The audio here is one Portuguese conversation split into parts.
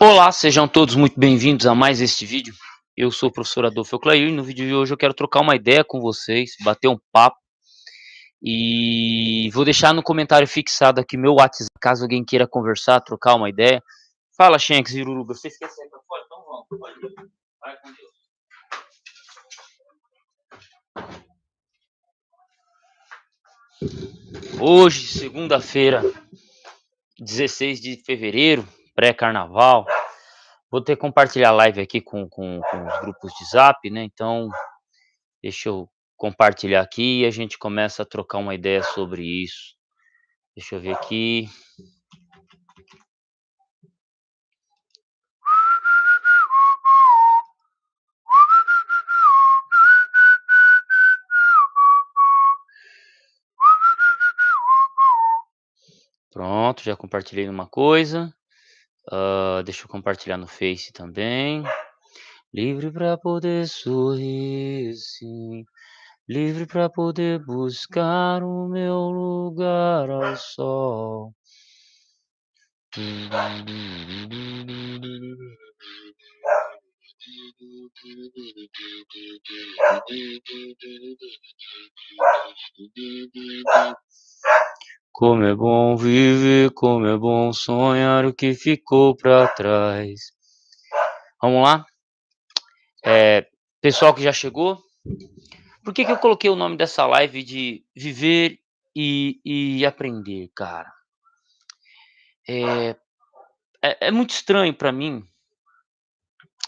Olá, sejam todos muito bem-vindos a mais este vídeo. Eu sou o professor Adolfo Euclair e no vídeo de hoje eu quero trocar uma ideia com vocês, bater um papo e vou deixar no comentário fixado aqui meu WhatsApp, caso alguém queira conversar, trocar uma ideia. Fala, Shanks e Urubu, vocês querem sair pra fora? Então vamos, pode ir. Vai com Deus. Hoje, segunda-feira, 16 de fevereiro, pré-carnaval, vou ter que compartilhar a live aqui com os grupos de Zap, né? Então, deixa eu compartilhar aqui e a gente começa a trocar uma ideia sobre isso. Deixa eu ver aqui. Pronto, já compartilhei uma coisa. Deixa eu compartilhar no Face também. Livre para poder sorrir, sim. Livre para poder buscar o meu lugar ao sol. Como é bom viver, como é bom sonhar o que ficou para trás. Vamos lá? Pessoal que já chegou, por que eu coloquei o nome dessa live de viver e aprender, cara? É muito estranho para mim,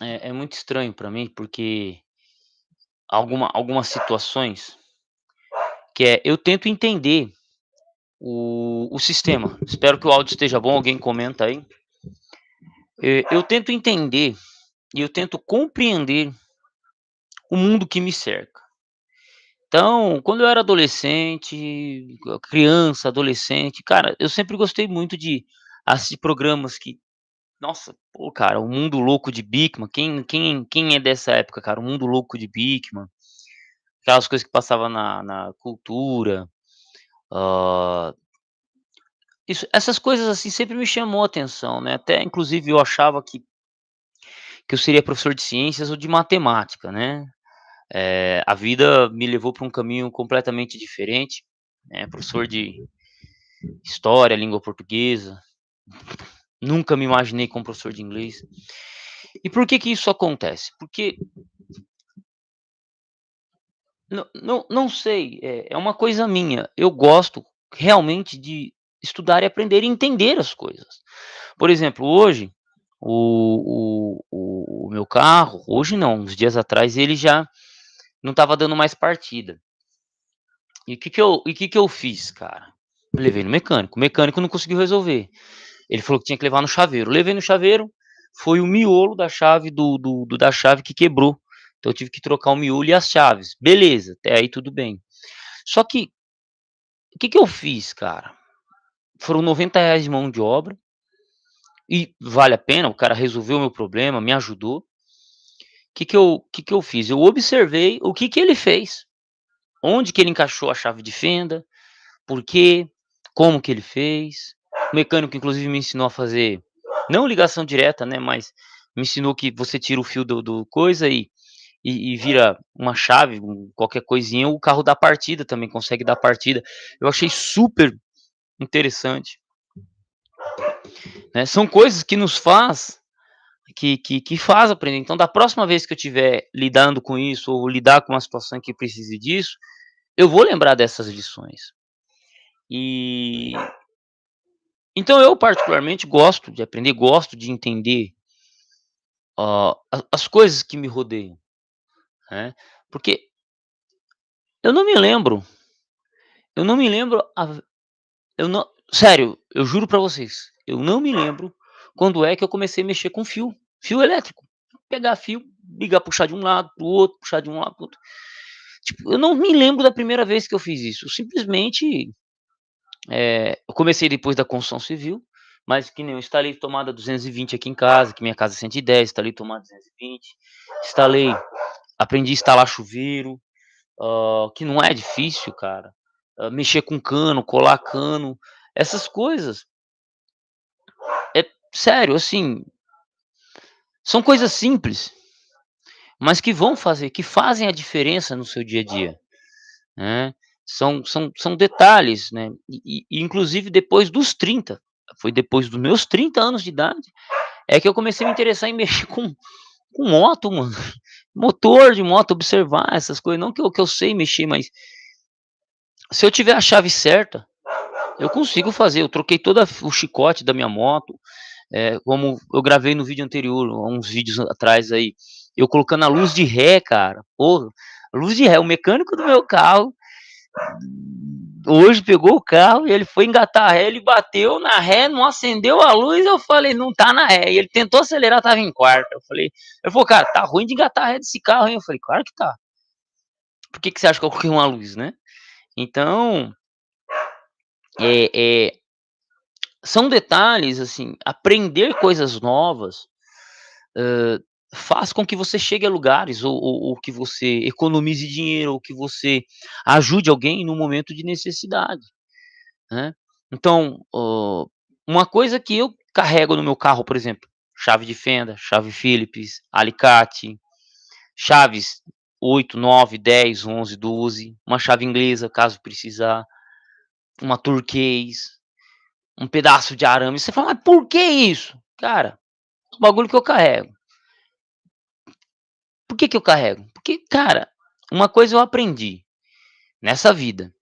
é muito estranho para mim, porque algumas situações que eu tento entender o sistema. Espero que o áudio esteja bom, alguém comenta aí. Eu tento entender e eu tento compreender o mundo que me cerca. Então, quando eu era adolescente, criança, adolescente, cara, eu sempre gostei muito de assistir programas que, nossa, pô, cara, o Mundo Louco de Bikman, quem é dessa época, cara? O Mundo Louco de Bikman, aquelas coisas que passava na cultura, hã, essas coisas, assim, sempre me chamou a atenção, né, até inclusive eu achava que eu seria professor de ciências ou de matemática, né. A vida me levou para um caminho completamente diferente, né, professor de história, língua portuguesa, nunca me imaginei como professor de inglês. E por que que isso acontece? Porque não sei, é uma coisa minha, eu gosto realmente de estudar e aprender e entender as coisas. Por exemplo, hoje, o meu carro, hoje não, uns dias atrás, ele já não estava dando mais partida. E o que que eu fiz, cara? Levei no mecânico, o mecânico não conseguiu resolver. Ele falou que tinha que levar no chaveiro. Levei no chaveiro, foi o miolo da chave da chave que quebrou. Então eu tive que trocar o miolo e as chaves. Beleza, até aí tudo bem. Só que, o que que eu fiz, cara? Foram R$ 90 de mão de obra e vale a pena, o cara resolveu o meu problema, me ajudou. O que que eu fiz? Eu observei o que que ele fez, onde que ele encaixou a chave de fenda, por quê, como que ele fez. O mecânico inclusive me ensinou a fazer, não ligação direta, né, mas me ensinou que você tira o fio do coisa e vira uma chave, qualquer coisinha, o carro dá partida, também consegue dar partida. Eu achei super interessante, né. São coisas que nos faz que faz aprender. Então da próxima vez que eu estiver lidando com isso ou lidar com uma situação que precise disso, eu vou lembrar dessas lições. E então eu particularmente gosto de aprender, gosto de entender, as coisas que me rodeiam, né, porque eu não me lembro eu não me lembro a eu não sério, eu juro pra vocês, eu não me lembro quando é que eu comecei a mexer com fio elétrico. Pegar fio, ligar, puxar de um lado para o outro, puxar de um lado para o outro. Tipo, eu não me lembro da primeira vez que eu fiz isso, eu simplesmente, eu comecei depois da construção civil, mas que nem eu instalei tomada 220 aqui em casa, que minha casa é 110, instalei tomada 220, instalei aprendi a instalar chuveiro, que não é difícil, cara. Mexer com cano, colar cano, essas coisas, sério, assim, São coisas simples, mas que fazem a diferença no seu dia a dia, né. São detalhes, né, e inclusive depois dos 30, foi depois dos meus 30 anos de idade, é que eu comecei a me interessar em mexer com moto, mano. Motor de moto, observar essas coisas, não que eu sei mexer, mas se eu tiver a chave certa, eu consigo fazer. Eu troquei toda o chicote da minha moto, como eu gravei no vídeo anterior, uns vídeos atrás aí, eu colocando a luz de ré, cara. Porra, luz de ré, o mecânico do meu carro hoje pegou o carro e ele foi engatar a ré, ele bateu na ré, não acendeu a luz, eu falei: "Não tá na ré", e ele tentou acelerar, estava em quarta, ele falou: "Cara, tá ruim de engatar a ré desse carro, hein?" Eu falei: "Claro que tá. Por que que você acha que eu coloquei uma luz, né?" Então, eh eh, são detalhes, assim, aprender coisas novas, hã, faz com que você chegue a lugares ou que você economize dinheiro ou que você ajude alguém no momento de necessidade, né. Então, uma coisa que eu carrego no meu carro, por exemplo, chave de fenda, chave Phillips, alicate, chaves 8, 9, 10, 11, 12, uma chave inglesa caso precisar, uma turquês, um pedaço de arame. Você fala: "Mas por que isso?" Cara, é um bagulho que eu carrego. Por que que eu carrego? Porque, cara, uma coisa eu aprendi nessa vida,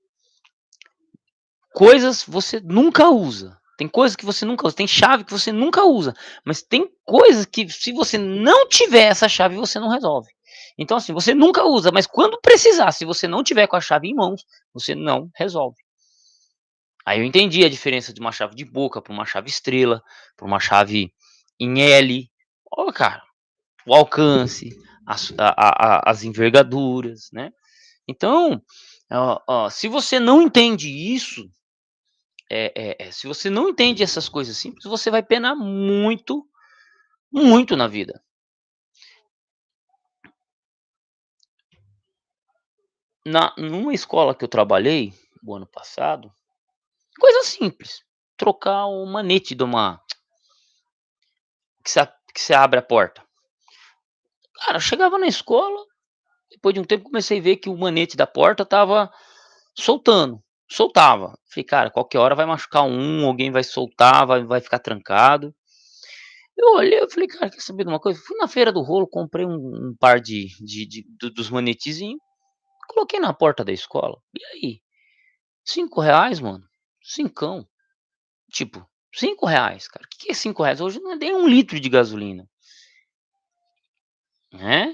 coisas você nunca usa. Tem coisas que você nunca usa, tem chave que você nunca usa, mas tem coisas que se você não tiver essa chave, você não resolve. Então, assim, você nunca usa, mas quando precisar, se você não tiver com a chave em mãos, você não resolve. Aí eu entendi a diferença de uma chave de boca para uma chave estrela, para uma chave em L. Ó, cara, o alcance, as envergaduras, né. Então, se você não entende isso, se você não entende essas coisas simples, você vai penar muito, muito na vida. Numa escola que eu trabalhei, o ano passado, coisa simples, trocar o manete de uma que você abre a porta. Cara, eu chegava na escola, depois de um tempo comecei a ver que o manete da porta estava soltava. Falei: "Cara, qualquer hora vai machucar alguém vai soltar, vai ficar trancado". Eu olhei, eu falei: "Cara, quer saber de uma coisa?" Fui na feira do rolo, comprei um par dos manetezinho, coloquei na porta da escola. E aí, R$ 5, mano, cincão. Tipo, R$ 5, cara. O que que é R$ 5? Hoje não é nem 1 litro de gasolina, né.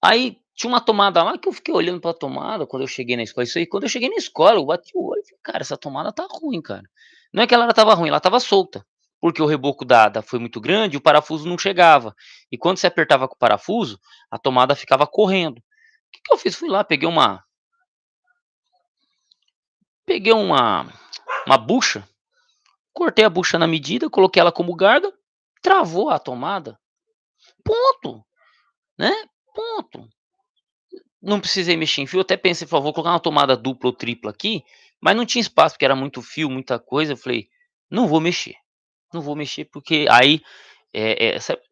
Aí tinha uma tomada lá que eu fiquei olhando pra tomada quando eu cheguei na escola. Isso aí quando eu cheguei na escola, eu bati o olho e falei: "Cara, essa tomada tá ruim, cara". Não é que ela estava ruim, ela estava solta, porque o reboco da foi muito grande e o parafuso não chegava. E quando você apertava com o parafuso, a tomada ficava correndo. O que que eu fiz? Fui lá, peguei uma bucha, cortei a bucha na medida, coloquei ela como garda, travou a tomada, ponto, né, ponto. Não precisei mexer em fio, até pensei, falei: "Vou colocar uma tomada dupla ou tripla aqui", mas não tinha espaço, porque era muito fio, muita coisa, eu falei: "Não vou mexer, não vou mexer", porque aí,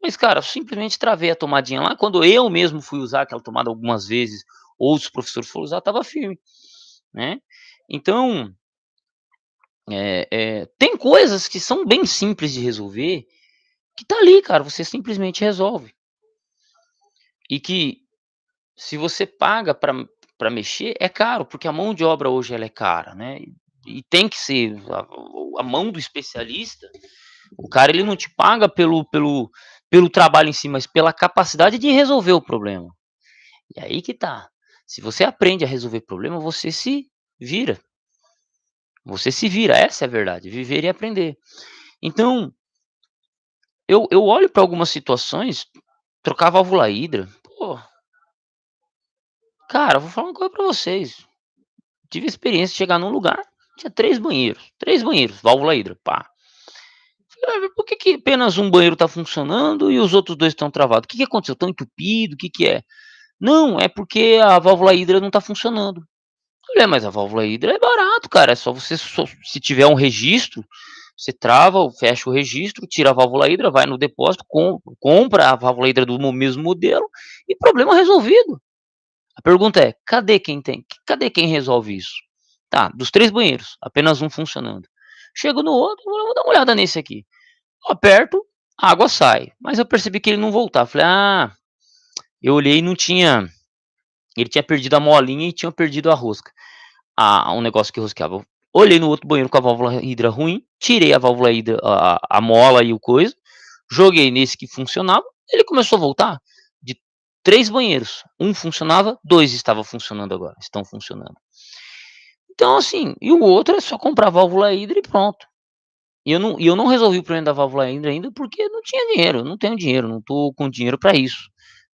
mas cara, eu simplesmente travei a tomadinha lá, quando eu mesmo fui usar aquela tomada algumas vezes, outros professores foram usar, estava firme, né. Então, tem coisas que são bem simples de resolver, que tá ali, cara, você simplesmente resolve. E que se você paga para mexer, é caro, porque a mão de obra hoje ela é cara, né, e tem que ser a mão do especialista, o cara ele não te paga pelo trabalho em si, mas pela capacidade de resolver o problema. E aí que tá, se você aprende a resolver problema, vira, você se vira, essa é a verdade, viver e aprender. Então, eu olho para algumas situações, trocar válvula hidra, pô, cara, eu vou falar uma coisa para vocês. Tive a experiência de chegar num lugar, tinha 3 banheiros, válvula hidra, pá. Falei: "Por que que apenas um banheiro tá funcionando e os outros 2 estão travados? O que que aconteceu? Estão entupido, o que que é?". "Não, é porque a válvula hidra não tá funcionando". Falei: "Mas a válvula hidra é barato, cara, é só você se tiver um registro, Você trava ou fecha o registro, tira a válvula hidra, vai no depósito, compra a válvula hidra do mesmo modelo e problema resolvido. A pergunta é: cadê quem resolve isso? Tá, dos 3 banheiros, apenas um funcionando. Chego no outro, vou dar uma olhada nesse aqui. Eu aperto, a água sai, mas eu percebi que ele não voltava. Falei: "Ah", eu olhei e não tinha, ele tinha perdido a molinha e tinha perdido a rosca. Um negócio que rosqueava. Eu olhei no outro banheiro com a válvula hidra ruim, tirei a válvula hidra, a mola e o coisa, joguei nesse que funcionava, ele começou a voltar. De 3 banheiros, um funcionava, 2 estavam funcionando agora, estão funcionando. Então, assim, e o outro é só comprar a válvula hidra e pronto. E eu não resolvi o problema da válvula hidra ainda, porque não tinha dinheiro, eu não tenho dinheiro, não estou com dinheiro para isso,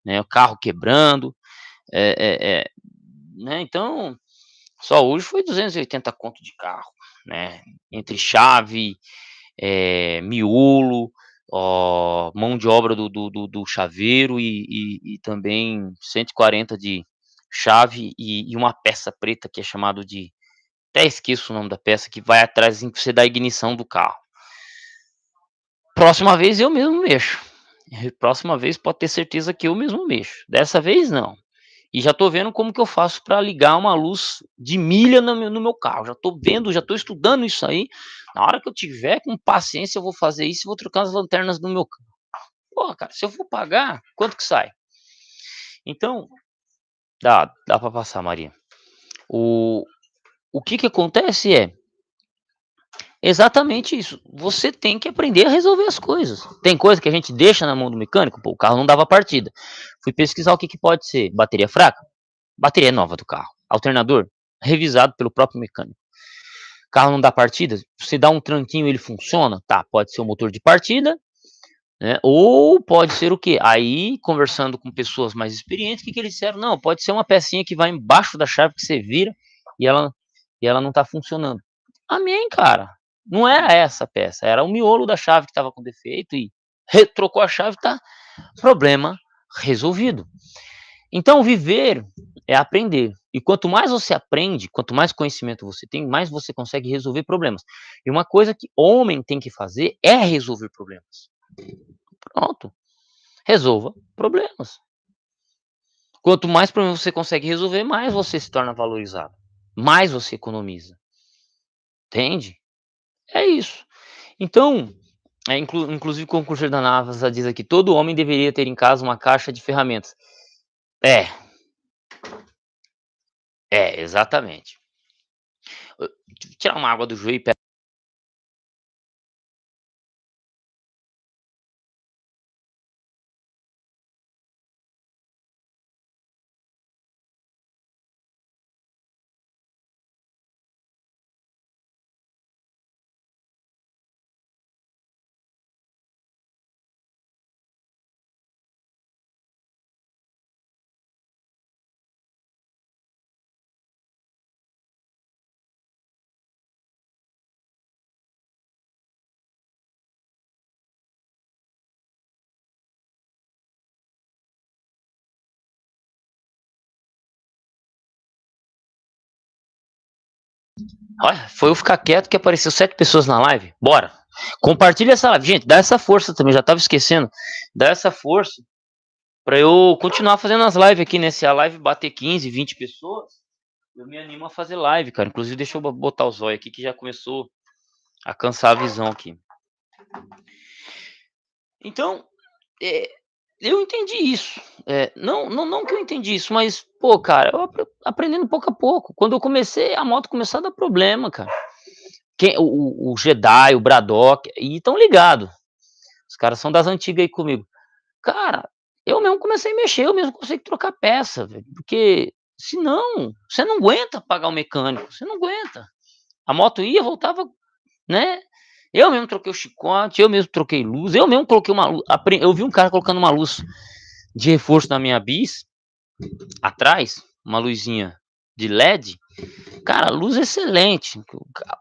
né, o carro quebrando, eh eh eh, né, então, só hoje foi 280 conto de carro, né, entre chave, miolo, mão de obra do chaveiro e também 140 de chave e uma peça preta que é chamado de, até esqueço o nome da peça, que vai atrás em que você dá a ignição do carro. Próxima vez eu mesmo mexo. Próxima vez pode ter certeza que eu mesmo mexo. Dessa vez não. E já tô vendo como que eu faço para ligar uma luz de milha no meu carro. Já tô vendo, já tô estudando isso aí. Na hora que eu tiver com paciência, eu vou fazer isso e vou trocar as lanternas do meu carro. Porra, cara, se eu for pagar, quanto que sai? Então, dá para passar, Maria. O, o que que acontece é exatamente isso. Você tem que aprender a resolver as coisas. Tem coisa que a gente deixa na mão do mecânico, pô, o carro não dava partida. Fui pesquisar o que que pode ser. Bateria fraca? Bateria nova do carro. Alternador? Revisado pelo próprio mecânico. Carro não dá partida? Você dá um tranquinho, ele funciona? Tá, pode ser o motor de partida, né? Ou pode ser o quê? Aí, conversando com pessoas mais experientes, o que que eles disseram? Não, pode ser uma pecinha que vai embaixo da chave que você vira e ela não tá funcionando. Amém, cara. Não era essa a peça, era o miolo da chave que estava com defeito e trocou a chave, tá, problema resolvido. Então viver é aprender. E quanto mais você aprende, quanto mais conhecimento você tem, mais você consegue resolver problemas. E uma coisa que homem tem que fazer é resolver problemas. Pronto, resolva problemas. Quanto mais problemas você consegue resolver, mais você se torna valorizado, mais você economiza. Entende? É isso. Então, inclusive o concurso da NASA diz aqui: todo homem deveria ter em casa uma caixa de ferramentas. É, exatamente. Tirar uma água do joelho e olha, foi eu ficar quieto que apareceu 7 pessoas na live. Bora. Compartilha essa live. Gente, dá essa força também, já tava esquecendo. Dá essa força pra eu continuar fazendo as lives aqui, né? Se a live bater 15, 20 pessoas, eu me animo a fazer live, cara. Inclusive, deixa eu botar o zóio aqui que já começou a cansar a visão aqui. Então, é, eu entendi isso. Não que eu entendi isso, mas, pô, cara, eu aprendendo pouco a pouco. Quando eu comecei, a moto começou a dar problema, cara. O Jedi, o Braddock, e estão ligados. Os caras são das antigas aí comigo. Cara, eu mesmo comecei a mexer, eu mesmo consigo trocar peça, velho, porque senão você não aguenta pagar o mecânico, você não aguenta. A moto ia, voltava, né? Eu mesmo troquei o chicote, eu mesmo troquei luz, eu mesmo coloquei uma luz. Eu vi um cara colocando uma luz de reforço na minha bis, atrás, uma luzinha de LED. Cara, luz excelente.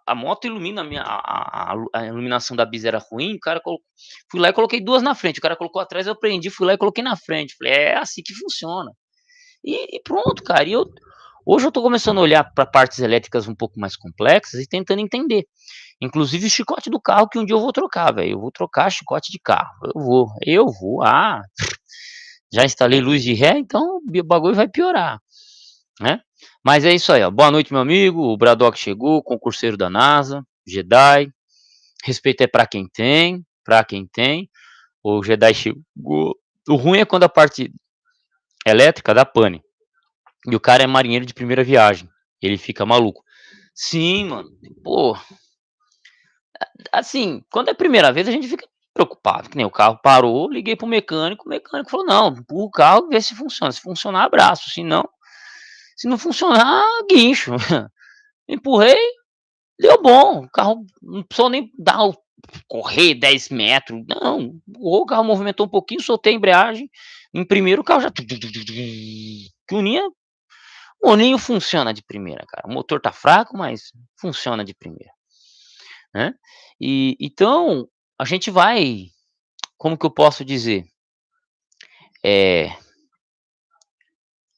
A moto ilumina a iluminação da bis era ruim, o cara colocou, fui lá e coloquei 2 na frente, o cara colocou atrás, eu prendi, fui lá e coloquei na frente. Falei: "É assim que funciona". E pronto, cara. Hoje eu estou começando a olhar para partes elétricas um pouco mais complexas e tentando entender. Inclusive o chicote do carro que um dia eu vou trocar, velho. Eu vou trocar chicote de carro. Eu vou. Ah, já instalei luz de ré, então o bagulho vai piorar, né? Mas é isso aí, ó. Boa noite, meu amigo. O Braddock chegou, concurseiro da NASA, Jedi. Respeito é pra quem tem, pra quem tem. O Jedi chegou. O ruim é quando a parte elétrica dá pane. E o cara é marinheiro de primeira viagem. Ele fica maluco. Sim, mano. Pô, assim, quando é a primeira vez a gente fica preocupado. Que nem o carro parou, liguei pro mecânico, o mecânico falou: não, empurra o carro, vê se funciona. Se funcionar, abraço. Se não funcionar, guincho. Empurrei, deu bom. O carro não precisou nem correr 10 metros. Não, o carro movimentou um pouquinho, soltei a embreagem. Em primeiro, o carro já. Que o ninho funciona de primeira, cara. O motor tá fraco, mas funciona de primeira, né? E então a gente vai, como que eu posso dizer? É,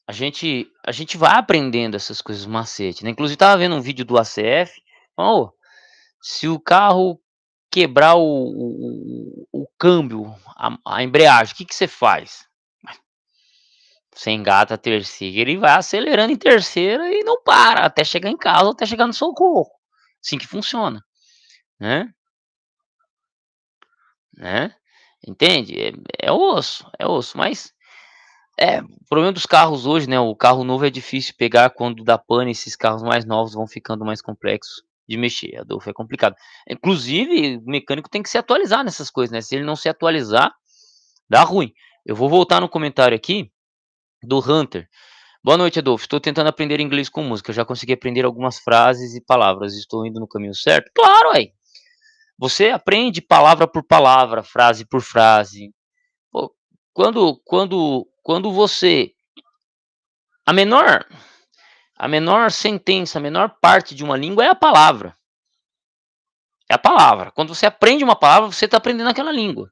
a gente vai aprendendo essas coisas macete, né? Inclusive tava vendo um vídeo do ACF, oh, se o carro quebrar o câmbio, a embreagem, o que que você faz? Você engata a terceira e vai acelerando em terceira e não para até chegar em casa ou até chegar no socorro. Assim que funciona, né? Né? Entende? É osso, é osso, mas o problema dos carros hoje, né? O carro novo é difícil pegar quando dá pane, esses carros mais novos vão ficando mais complexos de mexer. Adolfo, é complicado. Inclusive, o mecânico tem que se atualizar nessas coisas, né? Se ele não se atualizar, dá ruim. Eu vou voltar no comentário aqui do Hunter. Boa noite, Adolfo. Estou tentando aprender inglês com música. Já consegui aprender algumas frases e palavras. Estou indo no caminho certo? Claro, aí. Você aprende palavra por palavra, frase por frase. Pô, quando você a menor a menor sentença, a menor parte de uma língua é a palavra. É a palavra. Quando você aprende uma palavra, você está aprendendo aquela língua.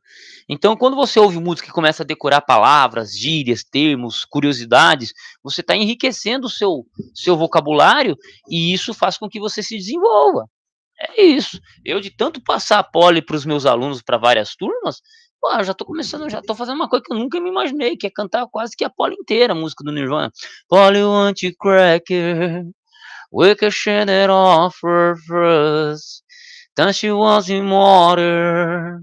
Então, quando você ouve música e começa a decorar palavras, gírias, termos, curiosidades, você está enriquecendo o seu vocabulário e isso faz com que você se desenvolva. É isso. Eu, de tanto passar pole para os meus alunos, para várias turmas, pô, eu já estou começando, já estou fazendo uma coisa que eu nunca me imaginei, que é cantar quase que a pole inteira, a música do Nirvana. Polly want you cracker, we can share it off first. Then she was in water,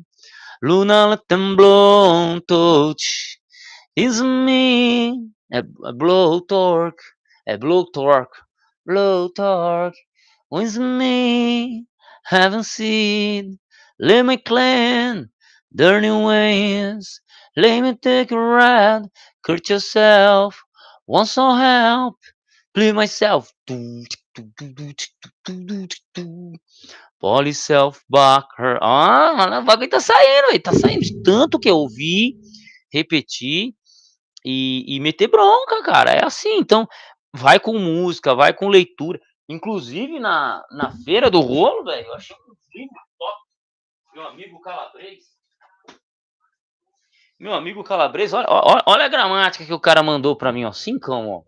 Luna let them blow touch. Is me a blow torque, blow torque. With me, haven't seen, let me clean, dirty ways. Let me take a ride, cut yourself, want some help, please myself. Polly self backer. Ah, mano, o bagulho tá saindo, aí, tá saindo de tanto que eu ouvi, repetir e meter bronca, cara. É assim, então vai com música, vai com leitura. Inclusive na feira do rolo, velho, eu achei um livro top. Meu amigo Calabres. Meu amigo Calabres, olha a gramática que o cara mandou pra mim, ó. Cincão, ó.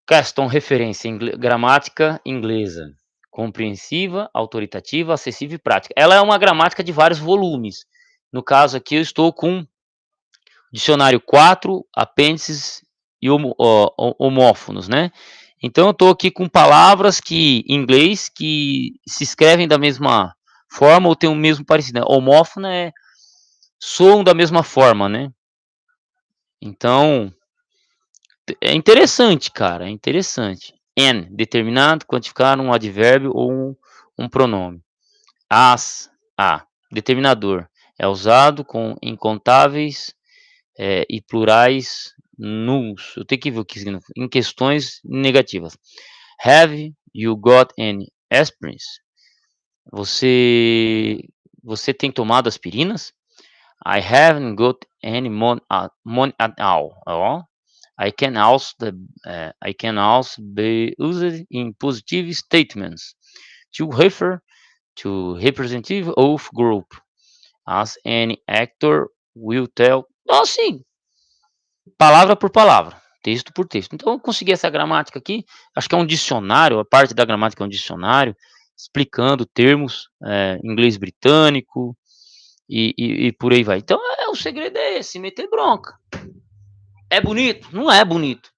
Caston, referência, gramática inglesa. Compreensiva, autoritativa, acessível e prática. Ela é uma gramática de vários volumes. No caso aqui, eu estou com dicionário 4, apêndices e homófonos, né? Então eu estou aqui com palavras que em inglês que se escrevem da mesma forma ou tem o mesmo parecido. Né? Homófono soam da mesma forma, né? Então é interessante, cara, é interessante. N, determinado, quantificar um advérbio ou um pronome. A, determinador, é usado com incontáveis e plurais nuls. Eu tenho que ver o que significa. Em questões negativas. Have you got any aspirins? Você tem tomado aspirinas? I haven't got any money at all. Oh, I can also be used in positive statements to refer to representative of group, as any actor will tell. Então, assim, palavra por palavra. texto por texto. Então eu consegui essa gramática aqui, acho que é um dicionário, a parte da gramática é um dicionário, explicando termos, inglês britânico e por aí vai. Então o segredo é esse, meter bronca. É bonito? Não é bonito.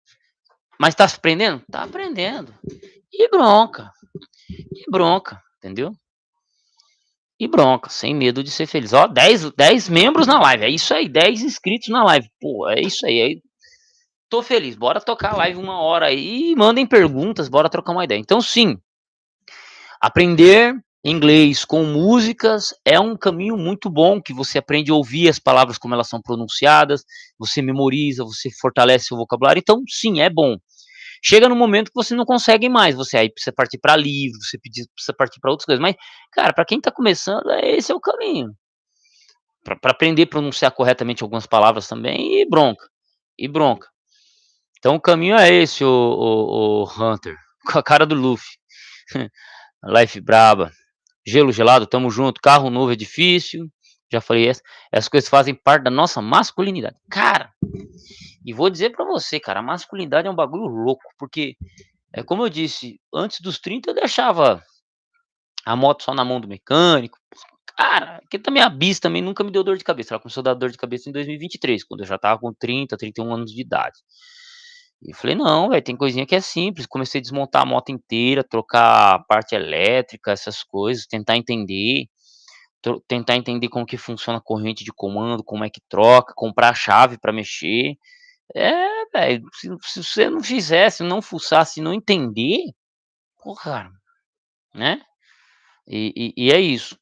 Mas tá aprendendo? Tá aprendendo. E bronca, entendeu? E bronca, sem medo de ser feliz. Ó, 10 membros na live, é isso aí, 10 inscritos na live. Pô, é isso aí. Tô feliz, bora tocar a live 1 hora aí, mandem perguntas, bora trocar uma ideia. Então sim, aprender inglês com músicas é um caminho muito bom, que você aprende a ouvir as palavras como elas são pronunciadas, você memoriza, você fortalece o vocabulário, então sim, é bom. Chega no momento que você não consegue mais, você aí precisa partir para livro, você precisa partir para outras coisas, mas, cara, para quem tá começando, esse é o caminho. Para aprender a pronunciar corretamente algumas palavras também, e bronca. Então o caminho é esse, o Hunter, com a cara do Luffy. Life braba. Gelo gelado, tamo junto. Carro novo é difícil. Já falei essa. Essas coisas fazem parte da nossa masculinidade. Cara, e vou dizer pra você, cara, a masculinidade é um bagulho louco, porque, como eu disse, antes dos 30 eu deixava a moto só na mão do mecânico. Cara, que também a bis também nunca me deu dor de cabeça. Ela começou a dar dor de cabeça em 2023, quando eu já tava com 30, 31 anos de idade. E eu falei: "Não, velho, tem coisinha que é simples". Comecei a desmontar a moto inteira, trocar a parte elétrica, essas coisas, tentar entender como que funciona a corrente de comando, como é que troca, comprar a chave para mexer. Velho, se você não fizesse, não fuçasse, não entender, pô, cara, né. E é isso.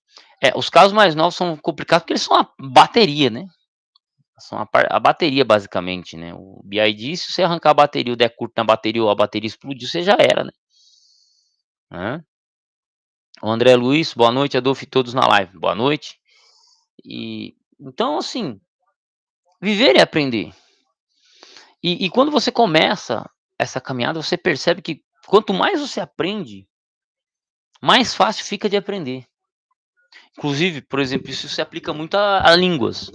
Os carros mais novos são complicados porque eles são a bateria, né. São a bateria basicamente, né, o BYD, se você arrancar a bateria, o der curto na bateria ou a bateria explodiu, você já era, né. O André Luiz, boa noite, Adolfo e todos na live, boa noite. Então assim, viver é aprender. E quando você começa essa caminhada, você percebe que quanto mais você aprende, mais fácil fica de aprender. Inclusive, por exemplo, isso se aplica muito a línguas.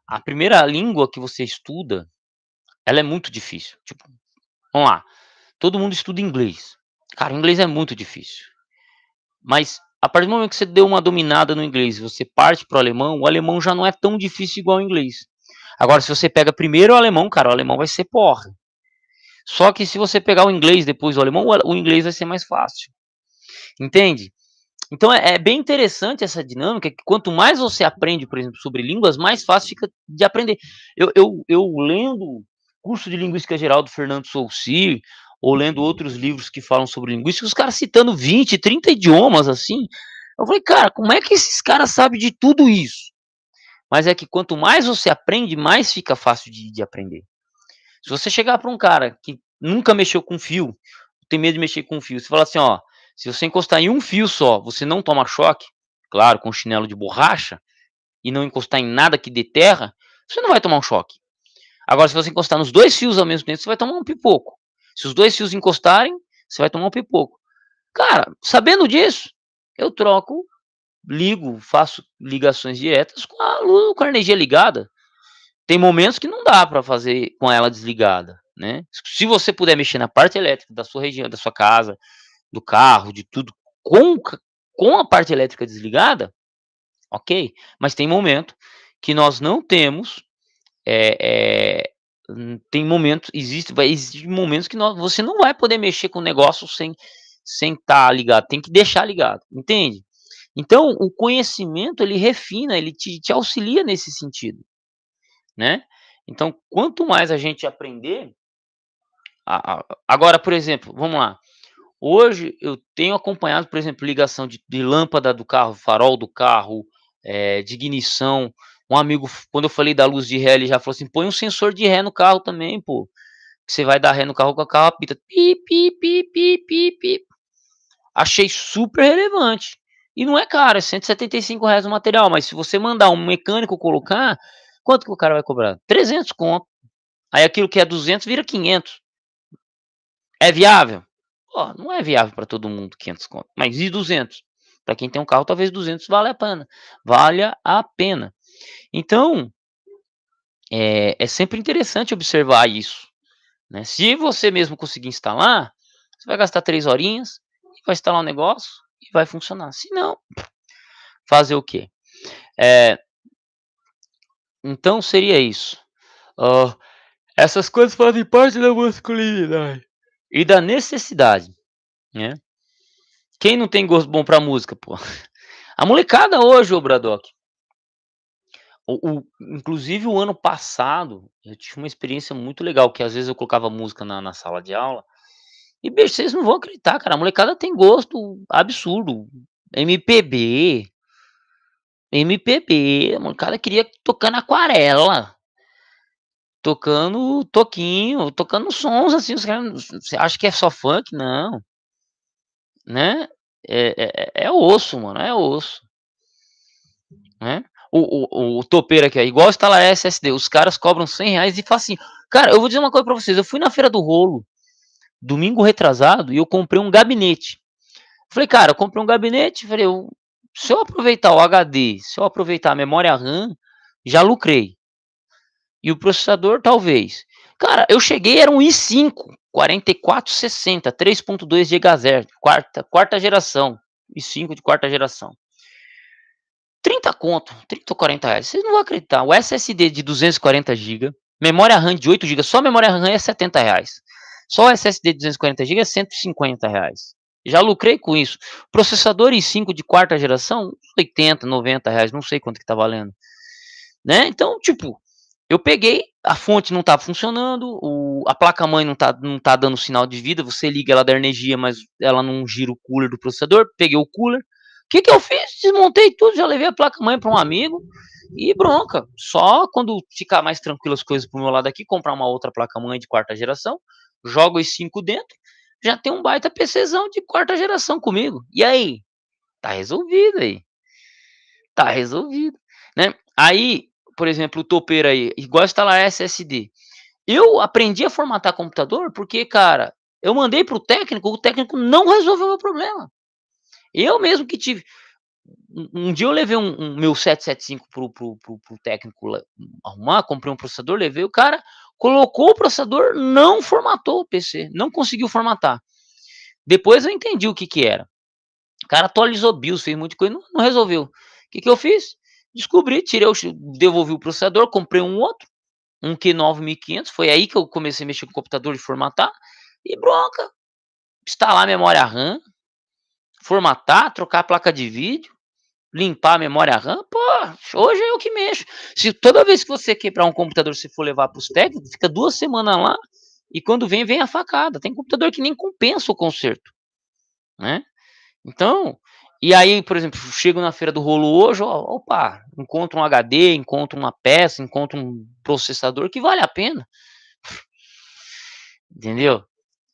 A primeira língua que você estuda, ela é muito difícil, tipo, vamos lá, todo mundo estuda inglês. Cara, inglês é muito difícil. Mas a partir do momento que você deu uma dominada no inglês e você parte para o alemão já não é tão difícil igual o inglês. Agora, se você pega primeiro o alemão, cara, o alemão vai ser porra. Só que se você pegar o inglês depois do alemão, o inglês vai ser mais fácil. Entende? Então é bem interessante essa dinâmica, que quanto mais você aprende, por exemplo, sobre línguas, mais fácil fica de aprender. Eu lendo curso de linguística geral do Fernando Souci, ou lendo outros livros que falam sobre linguística, os caras citando 20, 30 idiomas assim. Eu falei, cara, como é que esses caras sabem de tudo isso? Mas é que quanto mais você aprende, mais fica fácil de aprender. Se você chegar para um cara que nunca mexeu com fio, tem medo de mexer com fio, você fala assim, ó, se você encostar em um fio só, você não toma choque, claro, com chinelo de borracha, e não encostar em nada que dê terra, você não vai tomar um choque. Agora, se você encostar nos 2 fios ao mesmo tempo, você vai tomar um pipoco. Se os 2 fios encostarem, você vai tomar um pipoco. Cara, sabendo disso, eu troco, ligo, faço ligações diretas com a luz, com a energia ligada. Tem momentos que não dá para fazer com ela desligada, né. Se você puder mexer na parte elétrica da sua região, da sua casa, do carro, de tudo, com a parte elétrica desligada, ok. Mas tem momento que nós não temos, eh eh, tem momentos vai existir momentos que você não vai poder mexer com o negócio sem estar ligado, tem que deixar ligado, entende? Então o conhecimento ele refina, ele te auxilia nesse sentido, né. Então quanto mais a gente aprender agora, por exemplo, vamos lá, hoje eu tenho acompanhado, por exemplo, ligação de lâmpada do carro, farol do carro, de ignição. Um amigo, quando eu falei da luz de ré, ele já falou assim: "Põe um sensor de ré no carro também, pô, que você vai dar ré no carro, com o carro apita, pi, pi, pi, pi, pi, pi". Achei super relevante. E não é caro, é R$ 175 o material, mas se você mandar um mecânico colocar, quanto que o cara vai cobrar? 300 conto. Aí aquilo que é 200 vira 500. É viável? Pô, não é viável para todo mundo 500 conto, mas e 200? Para quem tem um carro, talvez 200 valha a pena. Então, é sempre interessante observar isso, né. Se você mesmo conseguir instalar, você vai gastar 3 horinhas e vai instalar o negócio e vai funcionar. Se não, fazer o quê? Eh, então seria isso. Hã, essas coisas fazem parte da masculinidade e da necessidade, né. Quem não tem gosto bom pra música, pô? A molecada hoje, ô Bradock, o inclusive o ano passado, eu tive uma experiência muito legal, que às vezes eu colocava música na sala de aula e, bicho, vocês não vão acreditar, cara, a molecada tem gosto absurdo. MPB, MPB, a molecada queria tocando aquarela, tocando toquinho, tocando sons, assim, os caras você acha que é só funk? Não, né. É osso, mano, é osso, né. O topeiro aqui, ó, igual instalar SSD, os caras cobram R$100 e fala assim cara, eu vou dizer uma coisa pra vocês, eu fui na feira do rolo, domingo retrasado, e eu comprei um gabinete. Falei: "Cara, eu comprei um gabinete", falei: "Eu se eu aproveitar o HD, se eu aproveitar a memória RAM, já lucrei. E o processador talvez". Cara, eu cheguei era um i5 4460, 3.2 GHz, quarta geração, i5 de quarta geração. 30 conto, 30 ou R$40, vocês não vão acreditar, o SSD de 240 GB, memória RAM de 8 GB, só a memória RAM é R$70. Só o SSD de 240 GB é R$150. Já lucrei com isso. Processador i5 de quarta geração, R$80, R$90, não sei quanto que tá valendo, né. Então, tipo, eu peguei, a fonte não estava funcionando, a placa-mãe não tá dando sinal de vida, você liga, ela dá energia, mas ela não gira o cooler do processador, peguei o cooler, que eu fiz? Desmontei tudo, já levei a placa-mãe para um amigo e bronca. Só quando ficar mais tranquilo as coisas para o meu lado aqui, comprar uma outra placa-mãe de quarta geração, jogo os 5 dentro, já tem um baita PCzão de quarta geração comigo. E aí? Tá resolvido aí, tá resolvido, né. Aí, por exemplo, o topeiro aí, igual instalar SSD. Eu aprendi a formatar computador porque, cara, eu mandei para o técnico não resolveu o meu problema. Eu mesmo que tive um dia eu levei um meu 775 para o técnico lá arrumar, comprei um processador, levei, o cara colocou o processador, não formatou o PC, não conseguiu formatar. Depois eu entendi o que que era. O cara atualizou BIOS, fez muita coisa, não resolveu. O que que eu fiz? Descobri, tirei devolvi o processador, comprei um outro, um Q9 1500, foi aí que eu comecei a mexer com o computador e formatar, e bronca, instalar a memória RAM, formatar, trocar a placa de vídeo, limpar a memória RAM, pô, hoje é eu que mexo. Se toda vez que você quebrar um computador, você for levar para os técnicos, fica 2 semanas lá, e quando vem, vem a facada. Tem computador que nem compensa o conserto, né. Então, e aí, por exemplo, chego na feira do rolo hoje, ó, opa, encontro um HD, encontro uma peça, encontro um processador que vale a pena, entendeu.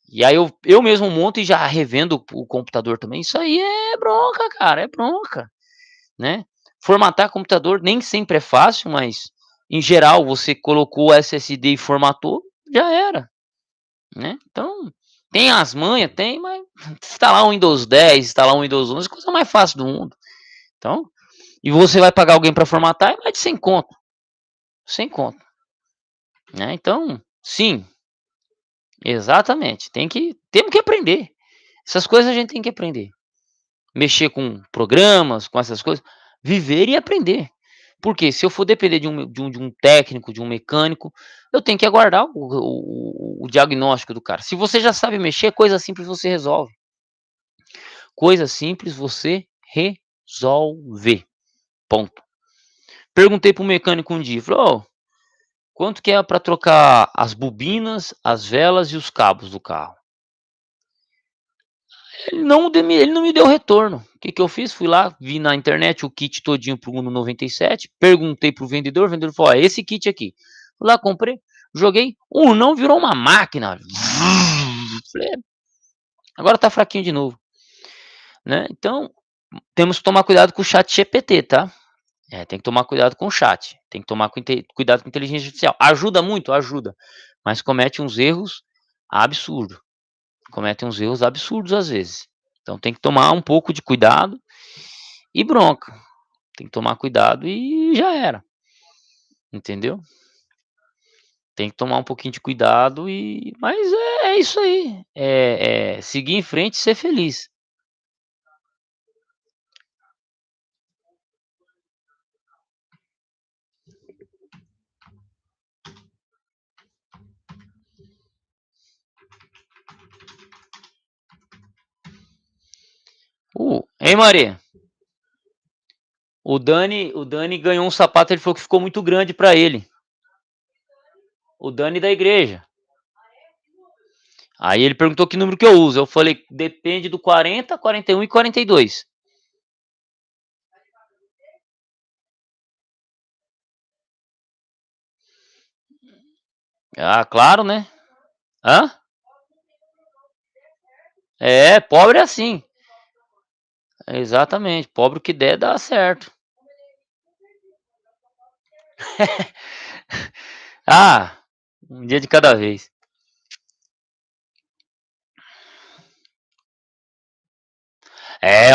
E aí eu mesmo monto e já revendo o computador também, isso aí é bronca, cara, é bronca, né. Formatar computador nem sempre é fácil, mas em geral você colocou o SSD e formatou, já era, né. Então, tem as manhas? Tem, mas instalar um Windows 10, instalar um Windows 11 é a coisa mais fácil do mundo. Então, e você vai pagar alguém para formatar, é mais de 100 conto, 100 conto, né. Então, sim, exatamente, temos que aprender. Essas coisas a gente tem que aprender. Mexer com programas, com essas coisas, viver e aprender. Porque se eu for depender de um técnico, de um mecânico, eu tenho que aguardar o diagnóstico do cara. Se você já sabe mexer, coisa simples você resolve. Coisa simples você resolve, ponto. Perguntei para o mecânico um dia, falei: "Ô, quanto que é para trocar as bobinas, as velas e os cabos do carro?" Ele não me deu retorno. O que que eu fiz? Fui lá, vi na internet o kit todinho para o Uno 97, perguntei para o vendedor falou: "Ó, esse kit aqui". Fui lá, comprei, joguei, o Unão virou uma máquina. Falei: "É, agora tá fraquinho de novo", né. Então, temos que tomar cuidado com o chat ChatGPT, tá. Tem que tomar cuidado com o chat, tem que tomar cuidado com a inteligência artificial. Ajuda muito? Ajuda, mas comete uns erros absurdos. Cometem uns erros absurdos às vezes. Então tem que tomar um pouco de cuidado e bronca. Tem que tomar cuidado e já era, entendeu? Tem que tomar um pouquinho de cuidado mas é isso aí, seguir em frente e ser feliz. Hein, Maria? O Dani ganhou um sapato, ele falou que ficou muito grande pra ele. O Dani da igreja. Aí ele perguntou que número que eu uso. Eu falei, depende do 40, 41 e 42. Ah, claro, né? Hã? É, pobre é assim. Exatamente. Pobre o que der dá certo. Ah, um dia de cada vez.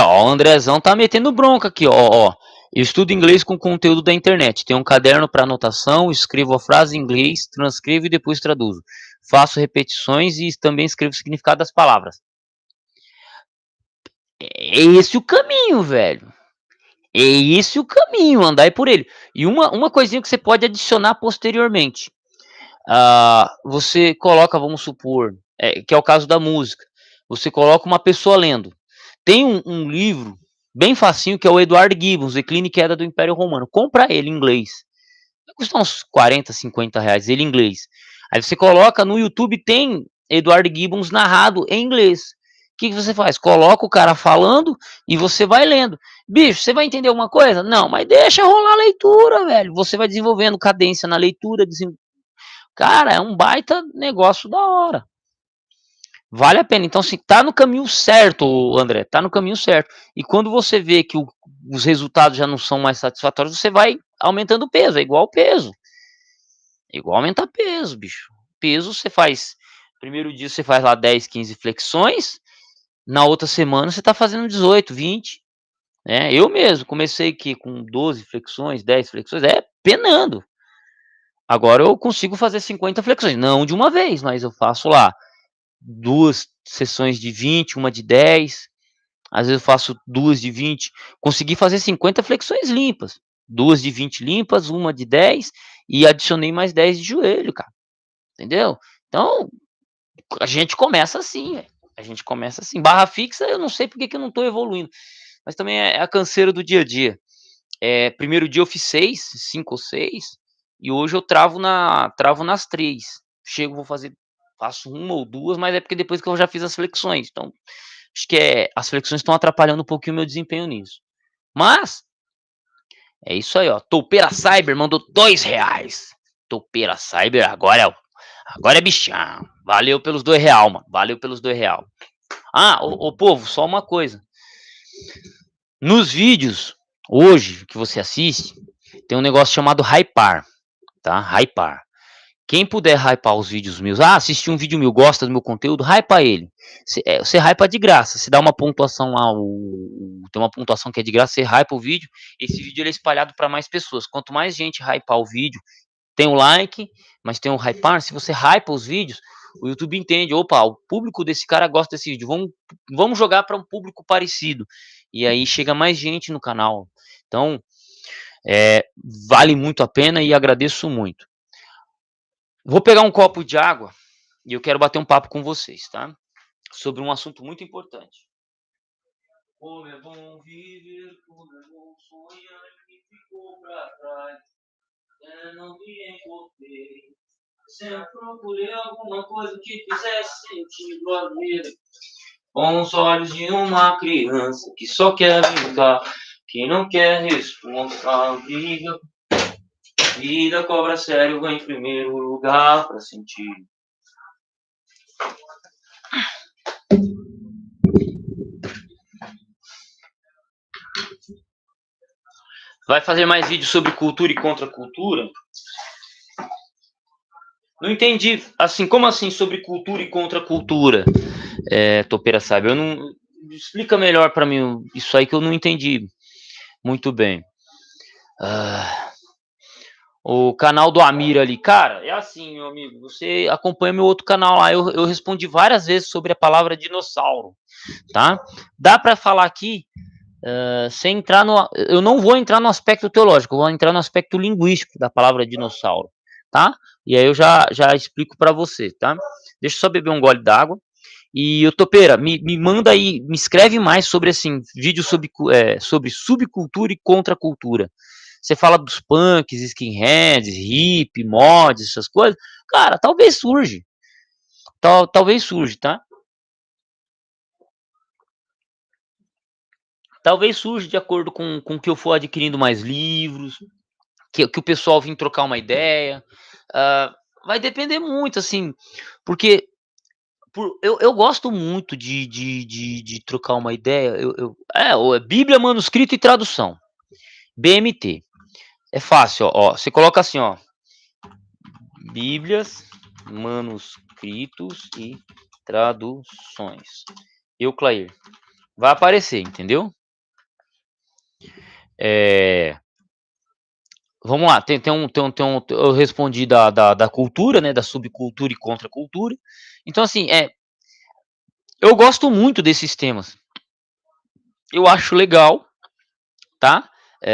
Ó, o Andrezão tá metendo bronca aqui, ó. Eu estudo inglês com conteúdo da internet. Tenho um caderno para anotação, escrevo a frase em inglês, transcrevo e depois traduzo. Faço repetições e também escrevo o significado das palavras. É esse o caminho, velho. É esse o caminho, andar por ele. E uma coisinha que você pode adicionar posteriormente. Você coloca, vamos supor, que é o caso da música. Você coloca uma pessoa lendo. Tem um livro bem facinho que é o Eduardo Gibbons, Declínio e Queda do Império Romano. Compra ele em inglês. Vai custar uns 40, 50 reais ele em inglês. Aí você coloca no YouTube, tem Eduardo Gibbons narrado em inglês. O que você faz? Coloca o cara falando e você vai lendo. Bicho, você vai entender alguma coisa? Não, mas deixa rolar a leitura, velho. Você vai desenvolvendo cadência na leitura. Cara, é um baita negócio da hora. Vale a pena. Então, assim, tá no caminho certo, André, tá no caminho certo. E quando você vê que os resultados já não são mais satisfatórios, você vai aumentando o peso. É igual o peso. É igual aumentar peso, bicho. Peso você faz. Primeiro dia você faz lá 10, 15 flexões. Na outra semana você tá fazendo 18, 20. Né? Eu mesmo comecei aqui com 12 flexões, 10 flexões, penando. Agora eu consigo fazer 50 flexões. Não de uma vez, mas eu faço lá 2 sessões de 20, uma de 10. Às vezes eu faço 2 de 20. Consegui fazer 50 flexões limpas. 2 de 20 limpas, uma de 10 e adicionei mais 10 de joelho, cara. Entendeu? Então, a gente começa assim, véio. A gente começa assim. Barra fixa, eu não sei porque que eu não tô evoluindo. Mas também é a canseira do dia a dia. Primeiro dia eu fiz 6, 5 ou 6. E hoje eu travo nas 3. Chego, faço uma ou duas, mas é porque depois que eu já fiz as flexões. Então, acho que as flexões estão atrapalhando um pouquinho o meu desempenho nisso. Mas, é isso aí, ó. Toupeira Cyber mandou R$ 2. Toupeira Cyber, agora é bichão. Valeu pelos R$ 2, mano. Valeu pelos R$ 2. Ô povo, só uma coisa. Nos vídeos, hoje, que você assiste, tem um negócio chamado hypar, tá? Hypar. Quem puder hypar os vídeos meus, assistiu um vídeo meu, gosta do meu conteúdo, hypa ele. Você hypa de graça, você dá uma pontuação lá, tem uma pontuação que é de graça, você hypa o vídeo, esse vídeo ele é espalhado para mais pessoas. Quanto mais gente hypar o vídeo, tem o like, mas tem o hypar, se você hypa os vídeos, o YouTube entende, opa, o público desse cara gosta desse vídeo, vamos jogar para um público parecido. E aí chega mais gente no canal. Então, vale muito a pena e agradeço muito. Vou pegar um copo de água e eu quero bater um papo com vocês, tá? Sobre um assunto muito importante. Como é bom viver, como é bom sonhar que ficou pra trás. Não me encontrei. Sempre procurei alguma coisa que fizesse sentido a vida. Com os olhos de uma criança que só quer brincar, que não quer responsabilidade. Vida cobra sério em primeiro lugar pra sentir. Vai fazer mais vídeos sobre cultura e contracultura? Não entendi. Assim, como assim sobre cultura e contracultura? Topeira sabe, eu não. Explica melhor para mim isso aí que eu não entendi muito bem. O canal do Amir ali. Cara, é assim, meu amigo, você acompanha meu outro canal lá, eu respondi várias vezes sobre a palavra dinossauro, tá? Dá para falar aqui, sem entrar no... Eu não vou entrar no aspecto teológico, eu vou entrar no aspecto linguístico da palavra dinossauro, tá? E aí eu já explico para você, tá? Deixa eu só beber um gole d'água. E o Topeira, me manda aí, me escreve mais sobre assim, vídeos sobre subcultura e contracultura. Você fala dos punks, skinheads, hip, mods, essas coisas. Cara, talvez surge. Talvez surge, tá? Talvez surja de acordo com que eu for adquirindo mais livros, que o pessoal vir trocar uma ideia. Vai depender muito, assim, porque eu gosto muito de trocar uma ideia. Bíblia, manuscrito e tradução. BMT. É fácil, ó. Você coloca assim, ó. Bíblias, manuscritos e traduções. Clair. Vai aparecer, entendeu? Vamos lá, eu respondi da cultura, né? Da subcultura e contracultura. Então, assim, eu gosto muito desses temas. Eu acho legal, tá?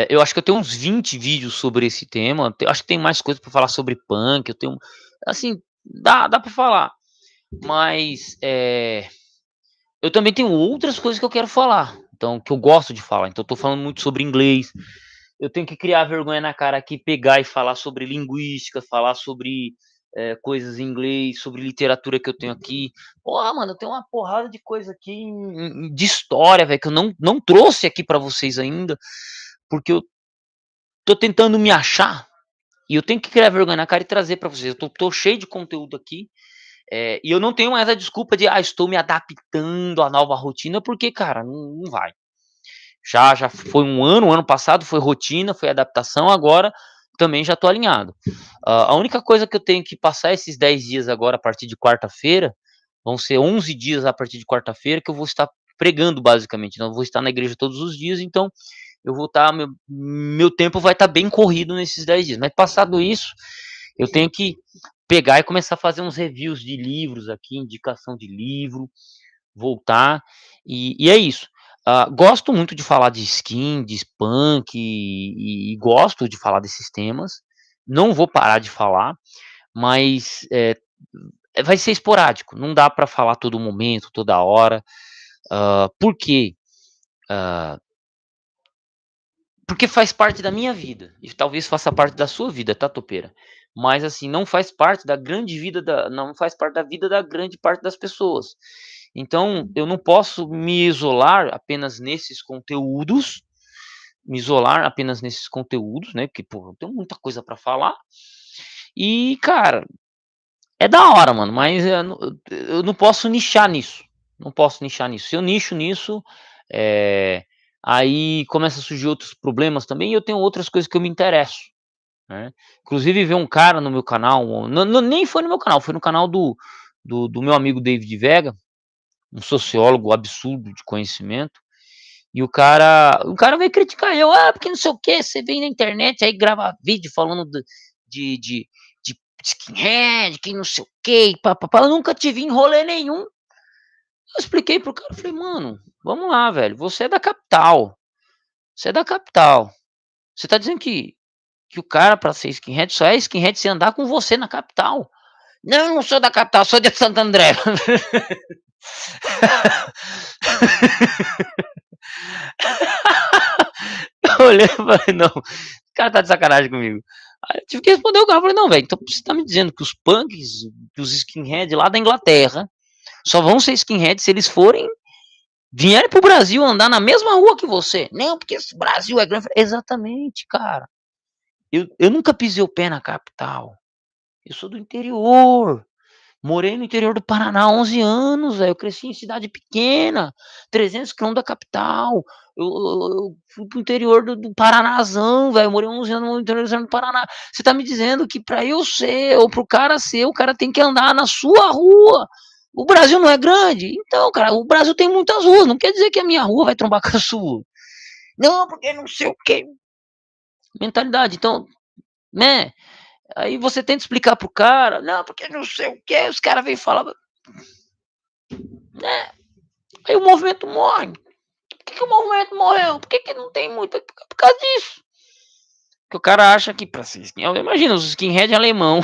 Eu acho que eu tenho uns 20 vídeos sobre esse tema. Acho que tem mais coisa para falar sobre punk. Eu tenho, assim, dá para falar. Mas eu também tenho outras coisas que eu quero falar. Então, que eu gosto de falar. Então, eu tô falando muito sobre inglês. Eu tenho que criar vergonha na cara aqui, pegar e falar sobre linguística, falar sobre coisas em inglês, sobre literatura que eu tenho aqui. Porra, mano, eu tenho uma porrada de coisa aqui de história, velho, que eu não trouxe aqui para vocês ainda, porque eu tô tentando me achar e eu tenho que criar vergonha na cara e trazer para vocês. Eu tô cheio de conteúdo aqui. E eu não tenho mais a desculpa de, estou me adaptando à nova rotina, porque, cara, não vai. Já foi um ano passado foi rotina, foi adaptação, agora também já tô alinhado. A única coisa que eu tenho que passar esses 10 dias agora, a partir de quarta-feira, vão ser 11 dias a partir de quarta-feira, que eu vou estar pregando, basicamente. Não vou estar na igreja todos os dias, então eu vou estar, meu tempo vai estar bem corrido nesses 10 dias. Mas passado isso, eu tenho que pegar e começar a fazer uns reviews de livros aqui, indicação de livro, voltar, e é isso. Gosto muito de falar de skin, de punk, e gosto de falar desses temas. Não vou parar de falar, mas vai ser esporádico. Não dá para falar todo momento, toda hora. Por quê? Porque faz parte da minha vida. E talvez faça parte da sua vida, tá, Topeira? Mas assim, não faz parte da grande vida não faz parte da vida da grande parte das pessoas. Então, eu não posso me isolar apenas nesses conteúdos, né? Porque, pô, eu tenho muita coisa para falar. E, cara, é da hora, mano, mas eu não posso nichar nisso. Não posso nichar nisso. Se eu nicho nisso, aí começa a surgir outros problemas também, e eu tenho outras coisas que eu me interesso, né? Inclusive, ver um cara no meu canal, nem foi no meu canal, foi no canal do meu amigo David Vega, um sociólogo absurdo de conhecimento. E o cara veio criticar eu, porque não sei o que, você vem na internet aí grava vídeo falando de skinhead, que não sei o que, papapá. Eu nunca tive em rolê nenhum. Eu expliquei pro cara, falei, mano, vamos lá, velho, você é da capital. Você é da capital. Você tá dizendo que o cara, pra ser skinhead, só é skinhead se andar com você na capital. Não, eu não sou da capital, sou de Santo André. Eu olhei e falei, não, o cara tá de sacanagem comigo. Aí eu tive que responder o cara, falei, não, velho, então você tá me dizendo que os punks, que os skinheads lá da Inglaterra, só vão ser skinheads se eles vierem pro Brasil andar na mesma rua que você. Não, porque esse Brasil é grande. Exatamente, cara. Eu nunca pisei o pé na capital. Eu sou do interior. Morei no interior do Paraná há 11 anos, velho. Eu cresci em cidade pequena, 300 quilômetros da capital. Eu fui pro interior do Paranazão, velho. Morei 11 anos no interior do Paraná. Você tá me dizendo que pra eu ser, ou pro cara ser, o cara tem que andar na sua rua. O Brasil não é grande? Então, cara, o Brasil tem muitas ruas. Não quer dizer que a minha rua vai trombar com a sua. Não, porque não sei o quê. Mentalidade. Então, né? Aí você tenta explicar pro cara, não, porque não sei o que, os caras vêm falar, né? Aí o movimento morre. Por que o movimento morreu? Por que não tem muito? Por causa disso. Que o cara acha que pra ser skinhead, imagina os skinhead alemão.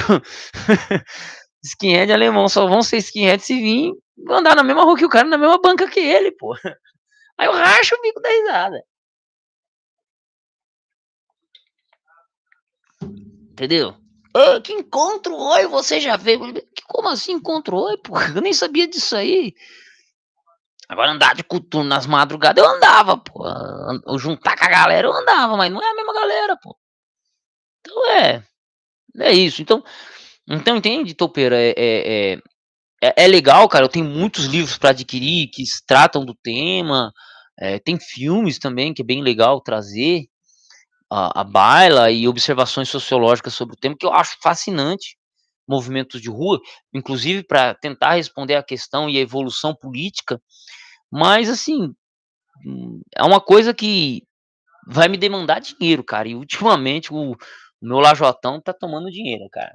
Skinhead alemão só vão ser skinhead se vir andar na mesma rua que o cara, na mesma banca que ele, pô. Aí eu racho o bico da risada. Entendeu? Oh, que encontro oi, você já veio? Como assim encontro oi, pô? Eu nem sabia disso aí. Agora andar de coturno nas madrugadas eu andava, pô. Eu juntar com a galera eu andava, mas não é a mesma galera, pô. Então é isso. Então entende, topeira? É legal, cara. Eu tenho muitos livros para adquirir que tratam do tema. Tem filmes também que é bem legal trazer a baila e observações sociológicas sobre o tema que eu acho fascinante. Movimentos de rua, inclusive para tentar responder a questão e a evolução política. Mas assim, é uma coisa que vai me demandar dinheiro, cara. E ultimamente o meu lajotão tá tomando dinheiro, cara.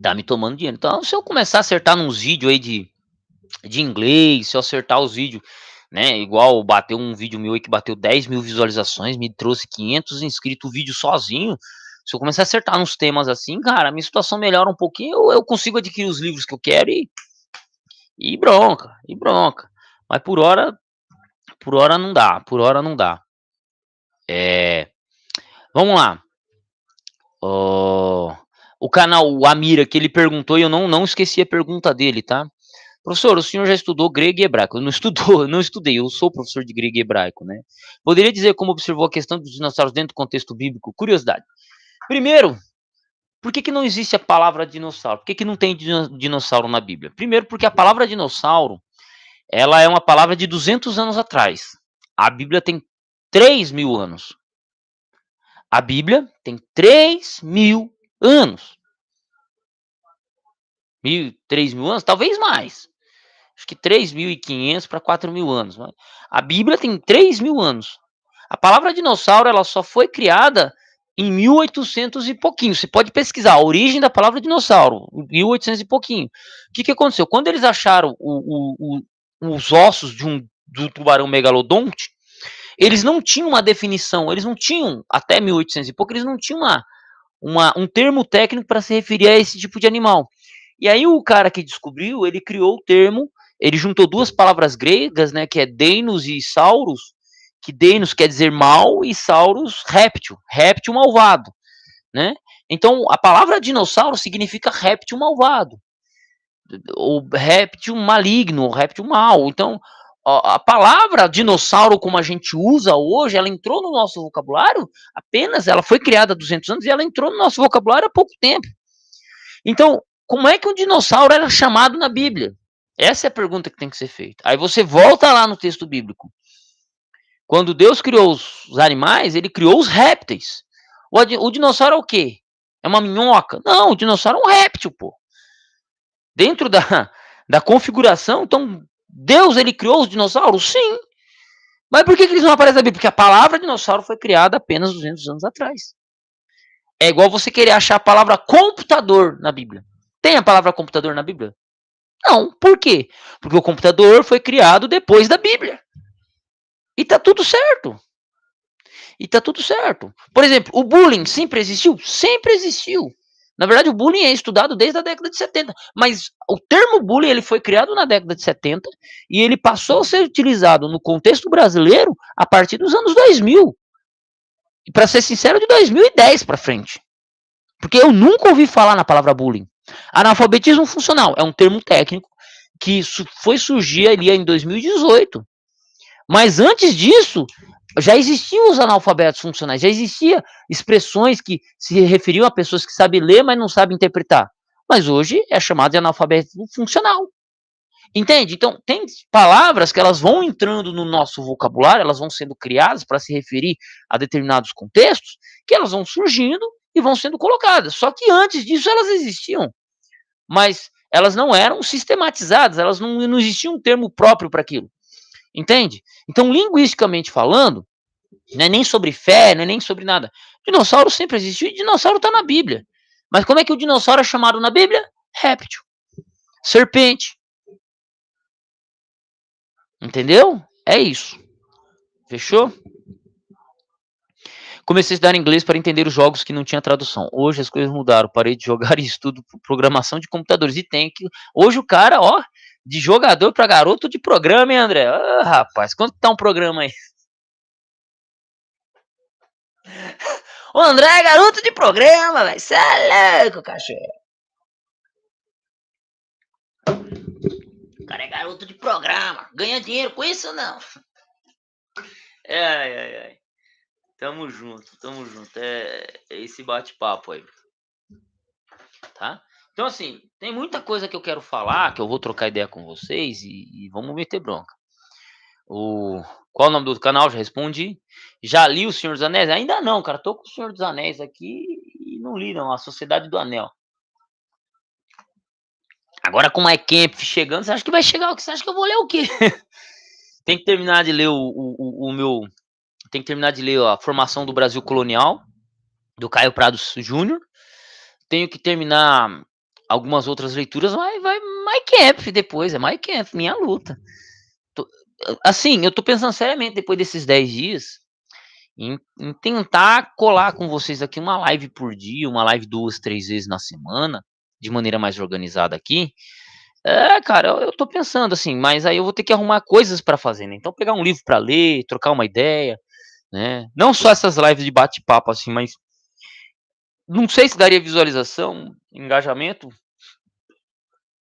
Tá me tomando dinheiro. Então, se eu começar a acertar nos vídeos aí de inglês, se eu acertar os vídeos, né? Igual bateu um vídeo meu aí que bateu 10.000 visualizações, me trouxe 500 inscritos o vídeo sozinho. Se eu começar a acertar nos temas assim, cara, minha situação melhora um pouquinho, eu consigo adquirir os livros que eu quero e bronca, e bronca. Mas por hora não dá, por hora não dá. Vamos lá. O canal, o Amira, que ele perguntou e eu não esqueci a pergunta dele, tá? Professor, o senhor já estudou grego e hebraico? Eu não estudou, eu não estudei, eu sou professor de grego e hebraico, né? Poderia dizer como observou a questão dos dinossauros dentro do contexto bíblico? Curiosidade. Primeiro, por que não existe a palavra dinossauro? Por que não tem dinossauro na Bíblia? Primeiro, porque a palavra dinossauro, ela é uma palavra de 200 anos atrás. A Bíblia tem 3.000 anos. A Bíblia tem 3.000 anos. 3.000 anos? Talvez mais. Acho que 3.500 para 4.000 anos. A Bíblia tem 3.000 anos. A palavra dinossauro ela só foi criada em 1800 e pouquinho. Você pode pesquisar a origem da palavra dinossauro, 1800 e pouquinho. O que aconteceu? Quando eles acharam os ossos do tubarão megalodonte, eles não tinham uma definição, eles não tinham, até 1800 e pouco, eles não tinham um termo técnico para se referir a esse tipo de animal. E aí o cara que descobriu, ele criou o termo, ele juntou duas palavras gregas, né, que é Deinos e Saurus, que Deinos quer dizer mal e Saurus réptil, réptil malvado, né? Então a palavra dinossauro significa réptil malvado, ou réptil maligno, ou réptil mal. Então a palavra dinossauro como a gente usa hoje, ela entrou no nosso vocabulário apenas, ela foi criada há 200 anos e ela entrou no nosso vocabulário há pouco tempo. Então, como é que um dinossauro era chamado na Bíblia? Essa é a pergunta que tem que ser feita. Aí você volta lá no texto bíblico. Quando Deus criou os animais, ele criou os répteis. O dinossauro é o quê? É uma minhoca? Não, o dinossauro é um réptil, pô. Dentro da configuração, então, Deus ele criou os dinossauros? Sim. Mas por que eles não aparecem na Bíblia? Porque a palavra dinossauro foi criada apenas 200 anos atrás. É igual você querer achar a palavra computador na Bíblia. Tem a palavra computador na Bíblia? Não. Por quê? Porque o computador foi criado depois da Bíblia. E tá tudo certo. E tá tudo certo. Por exemplo, o bullying sempre existiu? Sempre existiu. Na verdade, o bullying é estudado desde a década de 70. Mas o termo bullying ele foi criado na década de 70 e ele passou a ser utilizado no contexto brasileiro a partir dos anos 2000. E para ser sincero, de 2010 para frente. Porque eu nunca ouvi falar na palavra bullying. Analfabetismo funcional é um termo técnico que foi surgir ali em 2018. Mas antes disso, já existiam os analfabetos funcionais, já existiam expressões que se referiam a pessoas que sabem ler, mas não sabem interpretar. Mas hoje é chamado de analfabetismo funcional. Entende? Então, tem palavras que elas vão entrando no nosso vocabulário, elas vão sendo criadas para se referir a determinados contextos, que elas vão surgindo e vão sendo colocadas. Só que antes disso elas existiam, mas elas não eram sistematizadas, elas não existia um termo próprio para aquilo. Entende? Então, linguisticamente falando, Não é nem sobre fé, não é nem sobre nada. Dinossauro sempre existiu e dinossauro tá na Bíblia. Mas como é que o dinossauro é chamado na Bíblia? Réptil, serpente. Entendeu? É isso. Fechou? Comecei a estudar inglês para entender os jogos que não tinha tradução. Hoje as coisas mudaram. Parei de jogar e estudo programação de computadores. E tem que. Hoje o cara, ó, de jogador para garoto de programa, hein, André? Ah, rapaz, quanto tá um programa aí? O André é garoto de programa, velho. Cê é louco, cachorro. O cara é garoto de programa. Ganha dinheiro com isso ou não? Ai, ai, ai. Tamo junto, tamo junto. É esse bate-papo aí, tá? Então, assim, tem muita coisa que eu quero falar, que eu vou trocar ideia com vocês e vamos meter bronca. O, qual é o nome do canal? Já respondi. Já li O Senhor dos Anéis? Ainda não, cara. Tô com O Senhor dos Anéis aqui e não li, não. A Sociedade do Anel. Agora com o My Camp chegando, você acha que vai chegar o que? Você acha que eu vou ler o quê? Tem que terminar de ler o meu. Tem que terminar de ler a Formação do Brasil Colonial, do Caio Prado Júnior. Tenho que terminar algumas outras leituras, mas vai My Camp depois. É My Camp, minha luta. Tô, assim, eu tô pensando seriamente, depois desses 10 dias, em tentar colar com vocês aqui uma live por dia, uma live 2, 3 vezes na semana, de maneira mais organizada aqui. Cara, eu tô pensando assim, mas aí eu vou ter que arrumar coisas para fazer, né? Então pegar um livro para ler, trocar uma ideia, né? Não só essas lives de bate-papo assim, mas não sei se daria visualização, engajamento,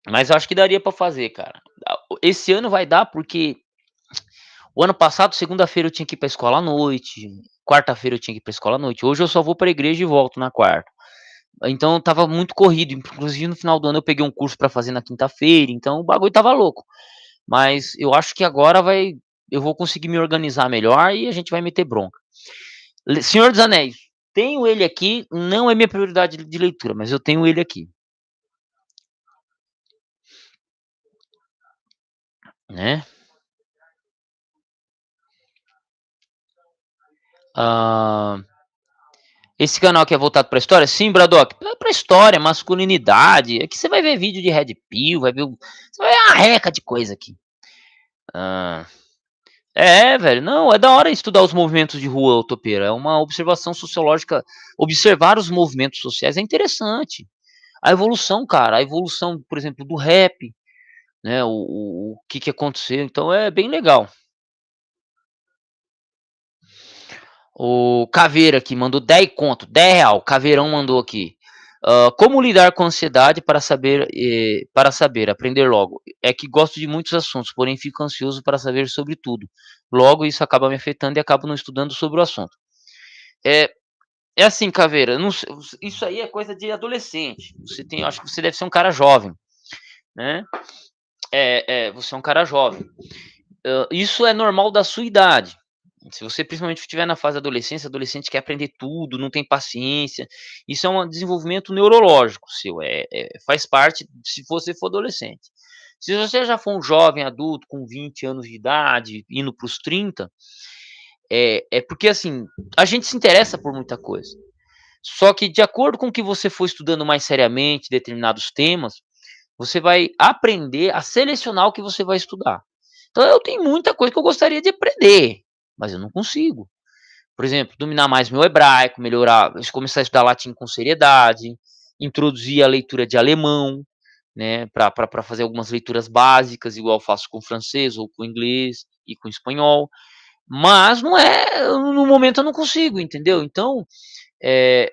mas eu acho que daria para fazer, cara. Esse ano vai dar porque o ano passado, segunda-feira eu tinha que ir pra escola à noite, quarta-feira eu tinha que ir pra escola à noite. Hoje eu só vou pra igreja e volto na quarta. Então tava muito corrido, inclusive no final do ano eu peguei um curso para fazer na quinta-feira, então o bagulho tava louco. Mas eu acho que agora eu vou conseguir me organizar melhor e a gente vai meter bronca. Senhor dos Anéis, tenho ele aqui, não é minha prioridade de leitura, mas eu tenho ele aqui, né? Ah, esse canal que é voltado pra história? Sim, Bradock, pra história, masculinidade. Aqui você vai ver vídeo de Red Pill, você vai ver uma reca de coisa aqui. Ah, velho, não, é da hora estudar os movimentos de rua, Topeira. É uma observação sociológica. Observar os movimentos sociais é interessante. A evolução, cara, a evolução, por exemplo, do rap, né? O que que aconteceu. Então é bem legal. O Caveira aqui mandou 10 conto, 10 real. Caveirão mandou aqui. Como lidar com ansiedade para saber, aprender logo? É que gosto de muitos assuntos, porém fico ansioso para saber sobre tudo. Logo, isso acaba me afetando e acabo não estudando sobre o assunto. É, é assim, Caveira, não isso aí é coisa de adolescente. Acho que você deve ser um cara jovem, né? Você é um cara jovem. Isso é normal da sua idade. Se você principalmente estiver na fase da adolescência, adolescente quer aprender tudo, não tem paciência. Isso é um desenvolvimento neurológico seu, faz parte se você for adolescente. Se você já for um jovem adulto com 20 anos de idade, indo para os 30, é porque assim, a gente se interessa por muita coisa. Só que de acordo com o que você for estudando mais seriamente determinados temas, você vai aprender a selecionar o que você vai estudar. Então eu tenho muita coisa que eu gostaria de aprender, mas eu não consigo. Por exemplo, dominar mais meu hebraico, melhorar, começar a estudar latim com seriedade, introduzir a leitura de alemão, né, para fazer algumas leituras básicas, igual eu faço com francês ou com inglês e com espanhol. Mas não é, no momento eu não consigo, entendeu? Então,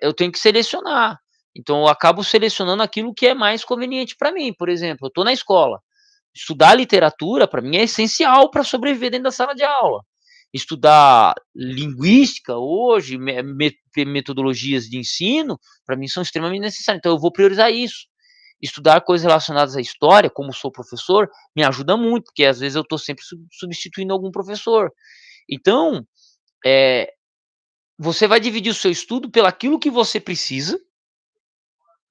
eu tenho que selecionar. Então eu acabo selecionando aquilo que é mais conveniente para mim. Por exemplo, eu estou na escola. Estudar literatura, para mim, é essencial para sobreviver dentro da sala de aula. Estudar linguística hoje, metodologias de ensino, para mim são extremamente necessárias. Então eu vou priorizar isso. Estudar coisas relacionadas à história, como sou professor, me ajuda muito, porque às vezes eu estou sempre substituindo algum professor. Então, é, você vai dividir o seu estudo pelo aquilo que você precisa,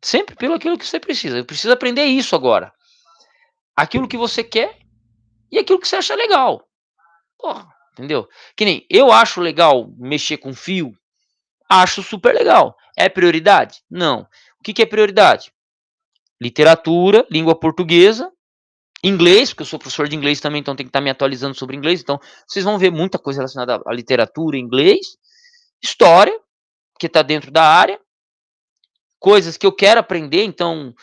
sempre pelo aquilo que você precisa. Eu preciso aprender isso agora. Aquilo que você quer e aquilo que você acha legal. Porra. entendeu? Que nem eu acho legal mexer com fio, acho super legal. É prioridade? Não. O que que é prioridade? Literatura, língua portuguesa, inglês, porque eu sou professor de inglês também, então tem que estar me atualizando sobre inglês. Então, vocês vão ver muita coisa relacionada à literatura, inglês, história, que está dentro da área, coisas que eu quero aprender. Então,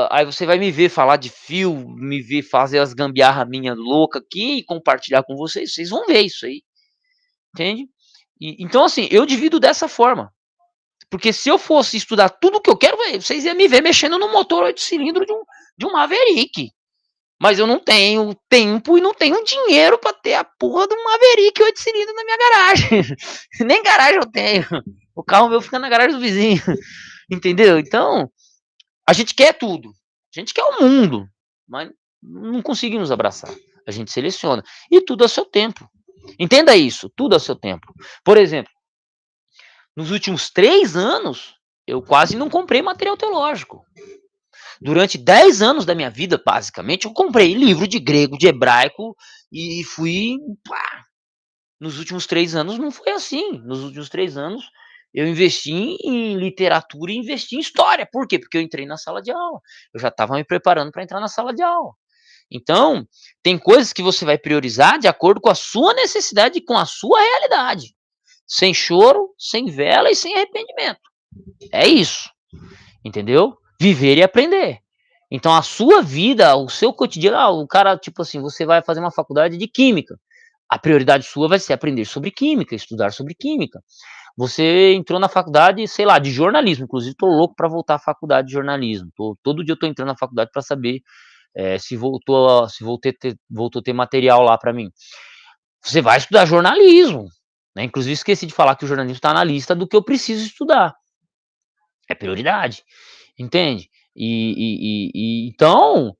aí você vai me ver falar de fio, me ver fazer as gambiarra minha louca aqui e compartilhar com vocês. Vocês vão ver isso aí, entende? Então, assim, eu divido dessa forma. Porque se eu fosse estudar tudo que eu quero, vocês iam me ver mexendo no motor 8 cilindros de um Maverick. Mas eu não tenho tempo e não tenho dinheiro para ter a porra do Maverick 8 cilindros na minha garagem. Nem garagem eu tenho. O carro meu fica na garagem do vizinho. Entendeu? Então, a gente quer tudo. A gente quer o mundo. Mas não conseguimos abraçar. A gente seleciona. E tudo a seu tempo. Entenda isso. Tudo a seu tempo. Por exemplo, nos últimos 3 anos, eu quase não comprei material teológico. Durante 10 anos da minha vida, basicamente, eu comprei livro de grego, de hebraico e fui. Pá. Nos últimos 3 anos não foi assim. Nos últimos 3 anos eu investi em literatura e investi em história. Por quê? Porque eu entrei na sala de aula. Eu já estava me preparando para entrar na sala de aula. Então, tem coisas que você vai priorizar de acordo com a sua necessidade e com a sua realidade. Sem choro, sem vela e sem arrependimento. É isso. Entendeu? Viver e aprender. Então a sua vida, o seu cotidiano, o cara, tipo assim, você vai fazer uma faculdade de química. A prioridade sua vai ser aprender sobre química, estudar sobre química. Você entrou na faculdade, sei lá, de jornalismo. Inclusive, tô louco para voltar à faculdade de jornalismo. Todo dia eu tô entrando na faculdade para saber se voltou a ter material lá para mim. Você vai estudar jornalismo. Né? Inclusive, esqueci de falar que o jornalismo está na lista do que eu preciso estudar. É prioridade. Entende? Então,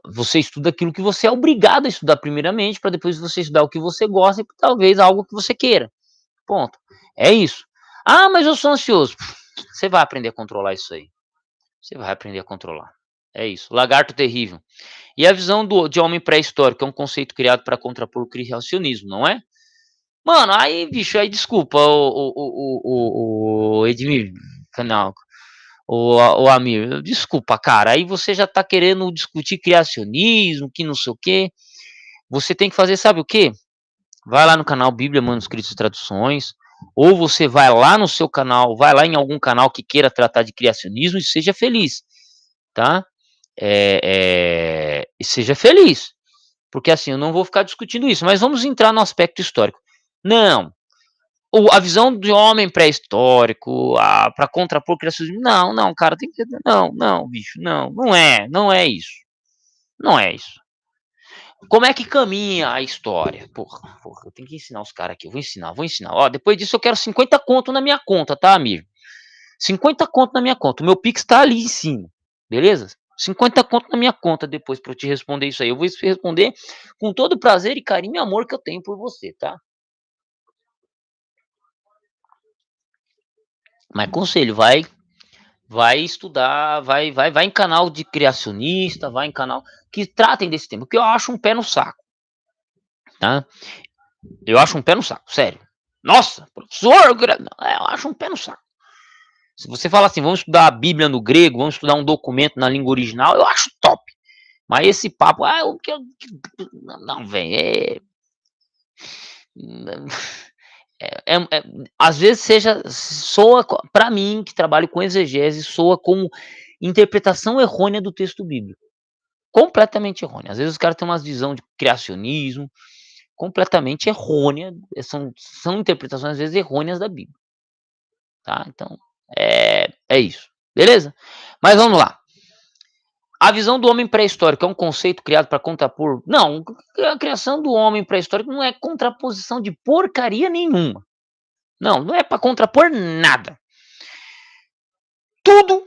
você estuda aquilo que você é obrigado a estudar primeiramente, para depois você estudar o que você gosta e talvez algo que você queira. Ponto. É isso. Ah, mas eu sou ansioso. Você vai aprender a controlar isso aí. Você vai aprender a controlar. É isso. Lagarto terrível. E a visão de homem pré-histórico é um conceito criado para contrapor o criacionismo, não é? Mano, aí, bicho, aí desculpa, o Edmir, canal. O Amir, desculpa, cara, aí você já tá querendo discutir criacionismo, que não sei o quê. Você tem que fazer, sabe o quê? Vai lá no canal Bíblia, Manuscritos e Traduções, ou você vai lá no seu canal, vai lá em algum canal que queira tratar de criacionismo e seja feliz, tá? E seja feliz, porque assim, eu não vou ficar discutindo isso, mas vamos entrar no aspecto histórico. Não, a visão de homem pré-histórico, para contrapor o criacionismo. Não, cara, tem que. Não, bicho, não é isso. Não é isso. Como é que caminha a história? Porra, eu tenho que ensinar os caras aqui. Eu vou ensinar. Ó, depois disso eu quero 50 conto na minha conta, tá, amigo? 50 conto na minha conta. O meu Pix tá ali em cima. Beleza? 50 conto na minha conta depois pra eu te responder isso aí. Eu vou te responder com todo o prazer e carinho e amor que eu tenho por você, tá? Mas conselho, vai estudar, vai em canal de criacionista, vai em canal que tratem desse tema, porque eu acho um pé no saco, tá? Eu acho um pé no saco, sério. Nossa, professor, eu acho um pé no saco. Se você fala assim, vamos estudar a Bíblia no grego, vamos estudar um documento na língua original, eu acho top. Mas esse papo, não, velho, às vezes soa para mim que trabalho com exegese, soa como interpretação errônea do texto bíblico. Completamente errônea. Às vezes os caras têm uma visão de criacionismo completamente errônea, são interpretações às vezes errôneas da Bíblia, tá? Então, é isso, beleza? Mas vamos lá. A visão do homem pré-histórico é um conceito criado para contrapor? Não, a criação do homem pré-histórico não é contraposição de porcaria nenhuma. Não é para contrapor nada. Tudo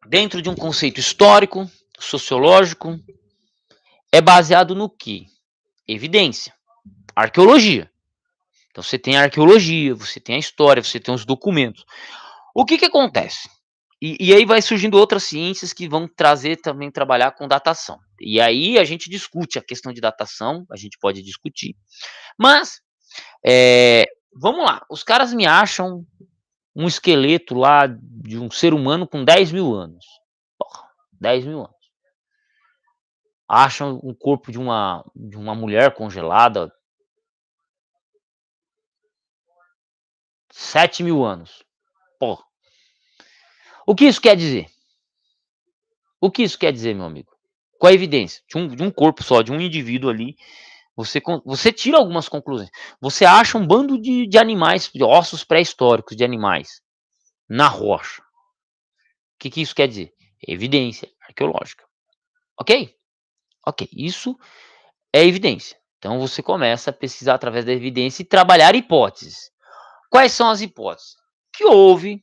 dentro de um conceito histórico, sociológico, é baseado no quê? Evidência, arqueologia. Então você tem a arqueologia, você tem a história, você tem os documentos. O que acontece? E aí vai surgindo outras ciências que vão trazer também trabalhar com datação. E aí a gente discute a questão de datação, a gente pode discutir. Mas, vamos lá, os caras me acham um esqueleto lá de um ser humano com 10.000 anos. Porra, 10.000 anos. Acham um corpo de uma mulher congelada 7.000 anos. Porra. O que isso quer dizer? O que isso quer dizer, meu amigo? Com a evidência de um corpo só, de um indivíduo ali, você tira algumas conclusões. Você acha um bando de animais, de ossos pré-históricos de animais, na rocha. O que isso quer dizer? Evidência arqueológica. Ok? Ok, isso é evidência. Então você começa a pesquisar através da evidência e trabalhar hipóteses. Quais são as hipóteses? Que houve.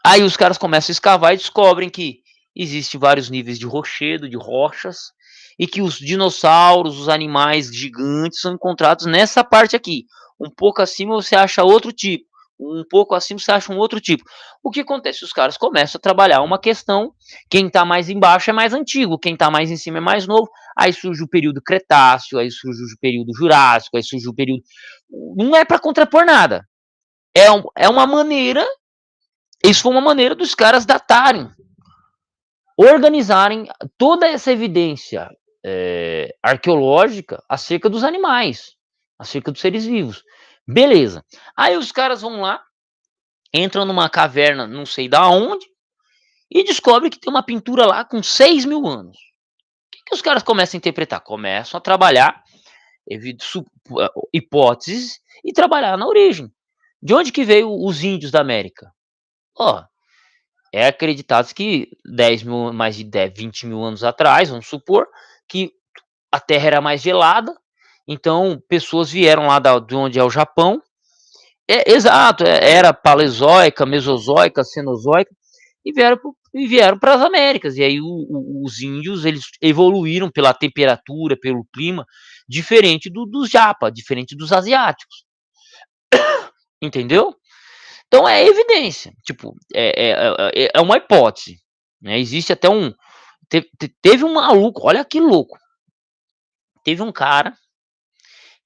Aí os caras começam a escavar e descobrem que existe vários níveis de rochedo, de rochas, e que os dinossauros, os animais gigantes são encontrados nessa parte aqui. Um pouco acima você acha outro tipo, um pouco acima você acha um outro tipo. O que acontece? Os caras começam a trabalhar uma questão, quem está mais embaixo é mais antigo, quem está mais em cima é mais novo, aí surge o período Cretáceo, aí surge o período Jurássico, aí surge o período... Não é para contrapor nada, é uma maneira, isso foi uma maneira dos caras datarem, organizarem toda essa evidência arqueológica acerca dos animais, acerca dos seres vivos. Beleza. Aí os caras vão lá, entram numa caverna, não sei da onde, e descobrem que tem uma pintura lá com 6.000 anos. O que os caras começam a interpretar? Começam a trabalhar hipóteses e trabalhar na origem. De onde que veio os índios da América? Ó, é acreditado que 10.000, mais de 10, 20.000 anos atrás, vamos supor, que a Terra era mais gelada, então pessoas vieram lá de onde é o Japão. Exato, era paleozoica, mesozoica, cenozoica, e vieram para as Américas. E aí os índios, eles evoluíram pela temperatura, pelo clima, diferente dos japa, diferente dos asiáticos. Entendeu? Então é evidência, tipo, é uma hipótese, né? Existe até teve um maluco, olha que louco, teve um cara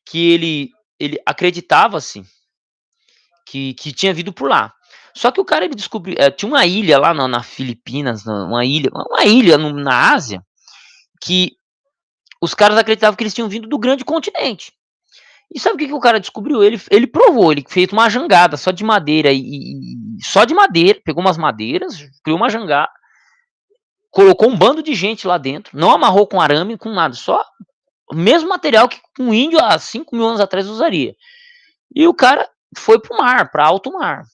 que ele acreditava assim que tinha vindo por lá. Só que o cara ele descobriu, tinha uma ilha lá na Filipinas, uma ilha na Ásia, que os caras acreditavam que eles tinham vindo do grande continente. E sabe o que o cara descobriu? Ele provou, ele fez uma jangada só de madeira só de madeira, pegou umas madeiras, criou uma jangada, colocou um bando de gente lá dentro, não amarrou com arame, com nada, só o mesmo material que um índio há 5.000 anos atrás usaria. E o cara foi pro mar, para alto mar.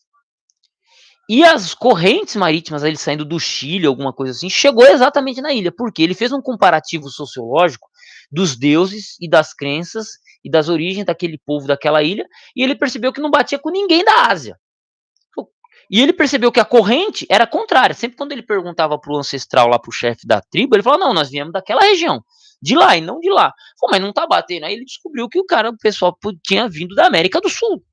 E as correntes marítimas, ele saindo do Chile, alguma coisa assim, chegou exatamente na ilha, porque ele fez um comparativo sociológico dos deuses e das crenças e das origens daquele povo daquela ilha, e ele percebeu que não batia com ninguém da Ásia. E ele percebeu que a corrente era contrária. Sempre quando ele perguntava pro ancestral lá, pro chefe da tribo, ele falava, não, nós viemos daquela região, de lá e não de lá. Pô, mas não tá batendo. Aí ele descobriu que o pessoal tinha vindo da América do Sul.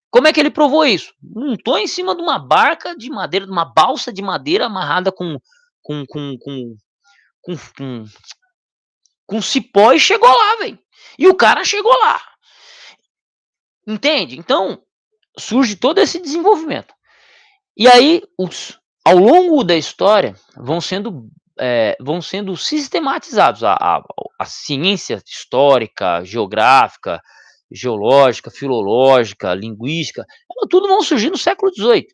Como é que ele provou isso? Montou em cima de uma barca de madeira, de uma balsa de madeira amarrada com, com, com, com, com, com cipó e chegou lá, velho. E o cara chegou lá. Entende? Então, surge todo esse desenvolvimento. E aí, ao longo da história, vão sendo sistematizados a ciência histórica, geográfica, geológica, filológica, linguística, tudo vão surgir no século XVIII.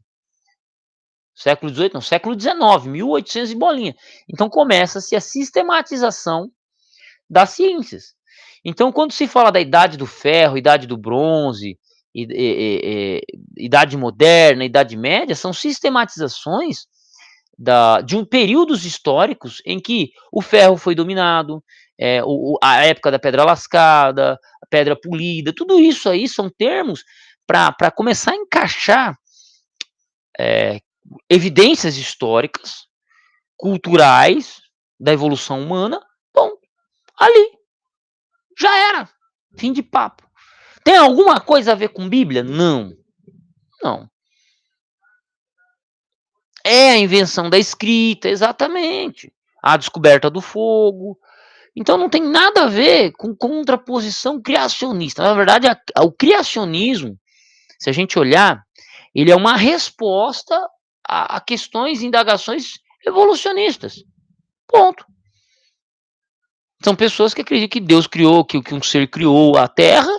Século XVIII não, século XIX, 1800 e bolinha. Então começa-se a sistematização das ciências. Então quando se fala da idade do ferro, idade do bronze, idade moderna, idade média, são sistematizações de períodos históricos em que o ferro foi dominado, a época da pedra lascada, a pedra polida, tudo isso aí são termos para começar a encaixar evidências históricas, culturais, da evolução humana. Bom, ali, já era, fim de papo. Tem alguma coisa a ver com Bíblia? Não, não. É a invenção da escrita, exatamente. A descoberta do fogo. Então não tem nada a ver com contraposição criacionista. Na verdade, o criacionismo, se a gente olhar, ele é uma resposta a questões, indagações evolucionistas. Ponto. São pessoas que acreditam que Deus criou, que um ser criou a Terra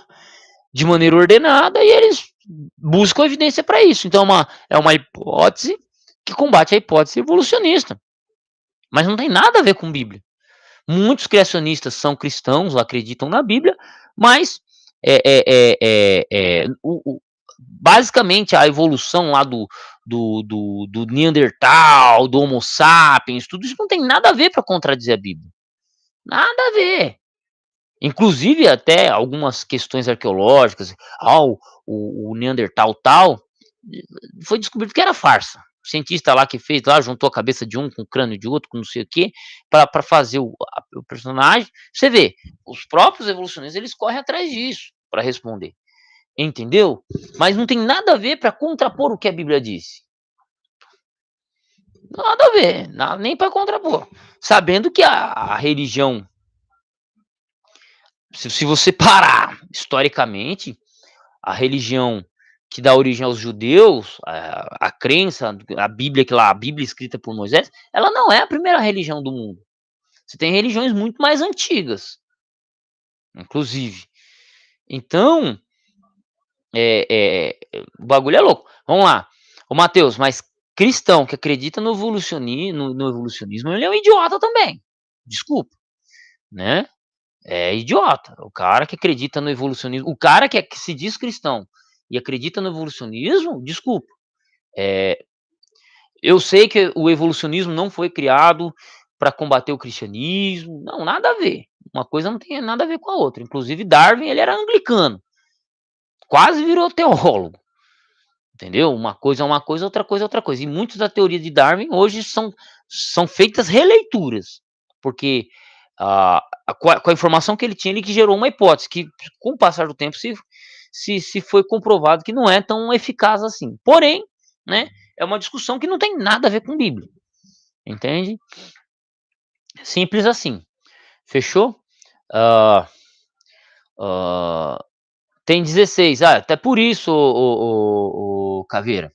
de maneira ordenada e eles buscam evidência para isso. Então é uma hipótese que combate a hipótese evolucionista. Mas não tem nada a ver com Bíblia. Muitos criacionistas são cristãos, acreditam na Bíblia, mas basicamente a evolução lá do Neandertal, do Homo sapiens, tudo isso não tem nada a ver para contradizer a Bíblia. Nada a ver. Inclusive até algumas questões arqueológicas, o Neandertal tal, foi descoberto que era farsa. O cientista lá que fez lá, juntou a cabeça de um com o crânio de outro, com não sei o quê, para fazer o personagem. Você vê, os próprios evolucionistas, eles correm atrás disso para responder. Entendeu? Mas não tem nada a ver para contrapor o que a Bíblia disse. Nada a ver, nem para contrapor. Sabendo que a religião, se você parar historicamente, a religião que dá origem aos judeus, a crença, a Bíblia, a Bíblia escrita por Moisés, ela não é a primeira religião do mundo. Você tem religiões muito mais antigas, inclusive. Então, o bagulho é louco. Vamos lá. Ô, Matheus, mas cristão que acredita no evolucionismo, ele é um idiota também. Desculpa, né? É idiota. O cara que acredita no evolucionismo, o cara que se diz cristão e acredita no evolucionismo, desculpa. Eu sei que o evolucionismo não foi criado para combater o cristianismo, não, nada a ver. Uma coisa não tem nada a ver com a outra. Inclusive Darwin, ele era anglicano, quase virou teólogo. Entendeu? Uma coisa é uma coisa, outra coisa é outra coisa. E muitas da teoria de Darwin hoje são feitas releituras, porque com a informação que ele tinha, ele que gerou uma hipótese que, com o passar do tempo, se foi comprovado que não é tão eficaz assim. Porém, né, é uma discussão que não tem nada a ver com Bíblia. Entende? Simples assim. Fechou? Tem 16. Até por isso, o Caveira.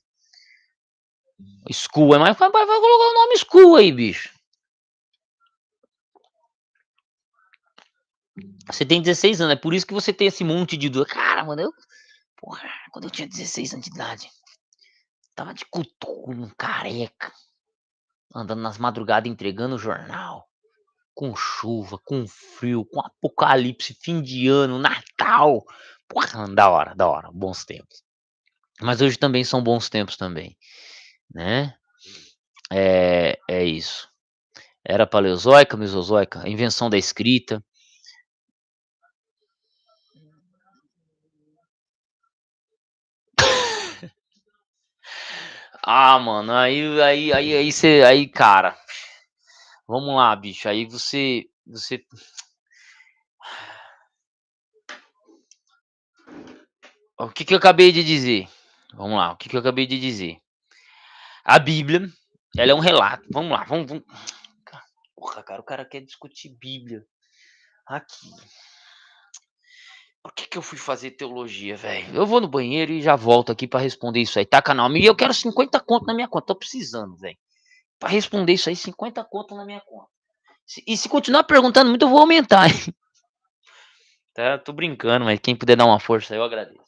School é mais. Vai colocar o nome School aí, bicho. Você tem 16 anos, é por isso que você tem esse monte de dúvida. Cara, mano, porra, quando eu tinha 16 anos de idade, tava de coturno, careca, andando nas madrugadas entregando jornal, com chuva, com frio, com apocalipse, fim de ano, Natal. Porra, da hora, bons tempos. Mas hoje também são bons tempos também, né? É isso. Era paleozoica, mesozoica, invenção da escrita. Mano, aí, cara, vamos lá, bicho, aí você o que eu acabei de dizer? Vamos lá, o que eu acabei de dizer? A Bíblia, ela é um relato. Vamos lá, vamos. Porra, cara, o cara quer discutir Bíblia aqui. Por que eu fui fazer teologia, velho? Eu vou no banheiro e já volto aqui pra responder isso aí, tá, canal? E eu quero 50 conto na minha conta, tô precisando, velho. Pra responder isso aí, 50 conto na minha conta. E se continuar perguntando muito, eu vou aumentar. Tá, tô brincando, mas quem puder dar uma força aí, eu agradeço.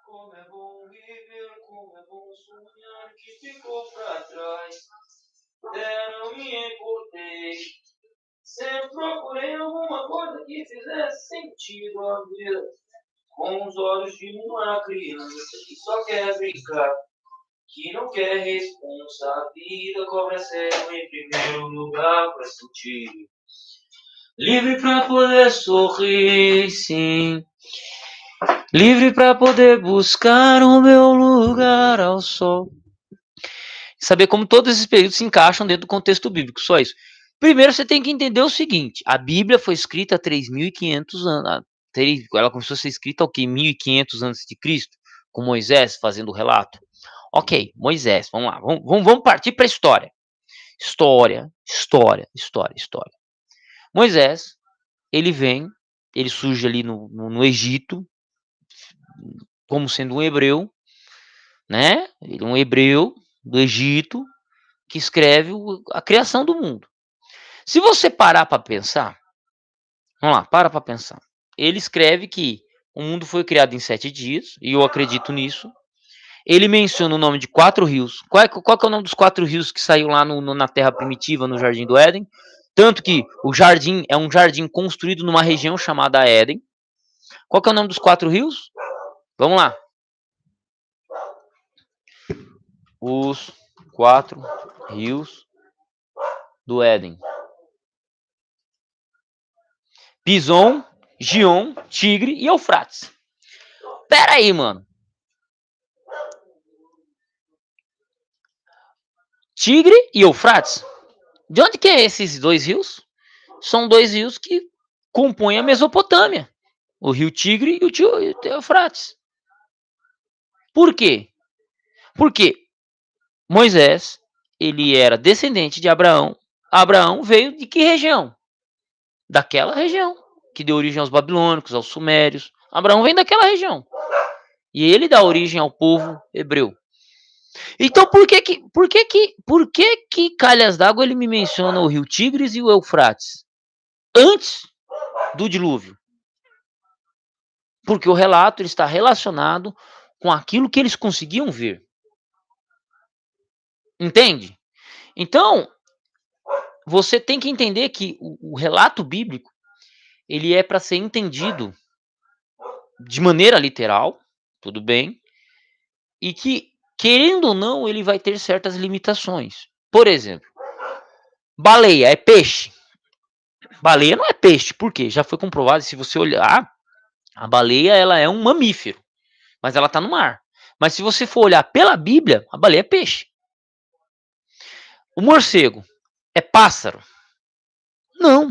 Como é bom viver, como é bom sonhar que ficou pra trás. Não me importei. Sempre procurei alguma coisa que fizesse sentido a vida. Com os olhos de uma criança que só quer brincar, que não quer responsa. A vida cobra céu em primeiro lugar pra sentir. Livre pra poder sorrir, sim. Livre pra poder buscar o meu lugar ao sol. Saber como todos esses períodos se encaixam dentro do contexto bíblico, só isso. Primeiro você tem que entender o seguinte, a Bíblia foi escrita há 3.500 anos, ela começou a ser escrita o quê? 1500 antes de Cristo, com Moisés fazendo o relato. Ok, Moisés, vamos lá, vamos partir para a história. História. Moisés, ele surge ali no Egito, como sendo um hebreu, né? Ele é um hebreu do Egito que escreve a criação do mundo. Se você parar para pensar, vamos lá, para pensar. Ele escreve que o mundo foi criado em 7 dias, e eu acredito nisso. Ele menciona o nome de 4 rios. Qual que é o nome dos 4 rios que saiu lá na Terra Primitiva, no Jardim do Éden? Tanto que o jardim é um jardim construído numa região chamada Éden. Qual que é o nome dos 4 rios? Vamos lá. Os 4 rios do Éden. Pison, Gion, Tigre e Eufrates. Pera aí, mano. Tigre e Eufrates? De onde que é esses 2 rios? São 2 rios que compõem a Mesopotâmia. O rio Tigre e o Eufrates. Por quê? Porque Moisés, ele era descendente de Abraão. Abraão veio de que região? Daquela região, que deu origem aos babilônicos, aos sumérios. Abraão vem daquela região. E ele dá origem ao povo hebreu. Então por que Calhas d'Água ele me menciona o rio Tigres e o Eufrates antes do dilúvio? Porque o relato está relacionado com aquilo que eles conseguiam ver. Entende? Então, você tem que entender que o relato bíblico, ele é para ser entendido de maneira literal, tudo bem, e que, querendo ou não, ele vai ter certas limitações. Por exemplo, baleia é peixe? Baleia não é peixe, por quê? Já foi comprovado, se você olhar, a baleia ela é um mamífero, mas ela está no mar. Mas se você for olhar pela Bíblia, a baleia é peixe. O morcego é pássaro? Não,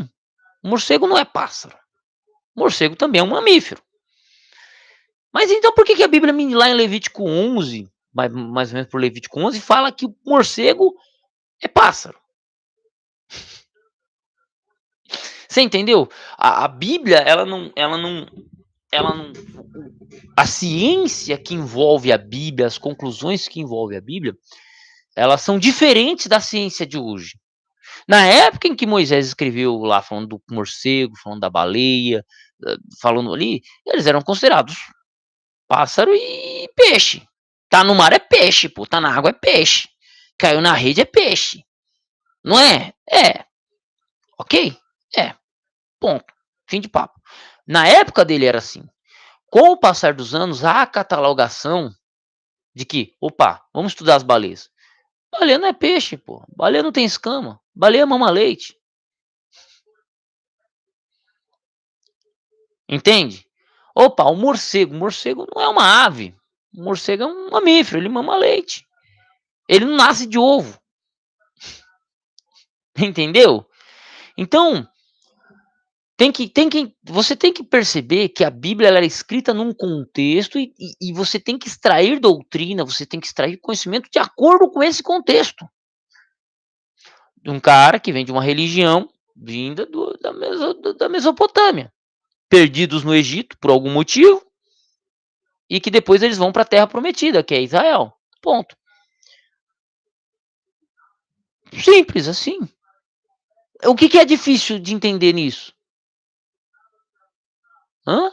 o morcego não é pássaro. O morcego também é um mamífero. Mas então por que a Bíblia, lá em Levítico 11, mais ou menos por Levítico 11, fala que o morcego é pássaro? Você entendeu? A Bíblia, ela não. A ciência que envolve a Bíblia, as conclusões que envolvem a Bíblia, elas são diferentes da ciência de hoje. Na época em que Moisés escreveu lá, falando do morcego, falando da baleia, falando ali, eles eram considerados pássaro e peixe. Tá no mar é peixe, pô. Tá na água é peixe. Caiu na rede é peixe. Não é? É. Ok? É. Ponto. Fim de papo. Na época dele era assim. Com o passar dos anos, há a catalogação de que, opa, vamos estudar as baleias. Baleia não é peixe, pô. Baleia não tem escama. Baleia mama leite. Entende? Opa, o morcego. O morcego não é uma ave. O morcego é um mamífero, ele mama leite. Ele não nasce de ovo. Entendeu? Então, você tem que perceber que a Bíblia ela é escrita num contexto e você tem que extrair doutrina, você tem que extrair conhecimento de acordo com esse contexto. De um cara que vem de uma religião vinda da Mesopotâmia, perdidos no Egito por algum motivo, e que depois eles vão para a Terra Prometida, que é Israel. Ponto. Simples assim. O que é difícil de entender nisso? Hã?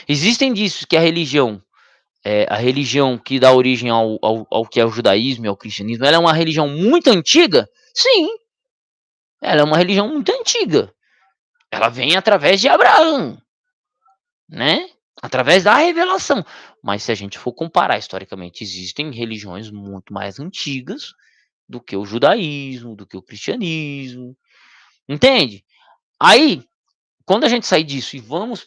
Existem indícios que a religião que dá origem ao que é o judaísmo e ao cristianismo, ela é uma religião muito antiga? Sim, ela é uma religião muito antiga. Ela vem através de Abraão, né? Através da revelação. Mas se a gente for comparar historicamente, existem religiões muito mais antigas do que o judaísmo, do que o cristianismo. Entende? Aí, quando a gente sair disso e vamos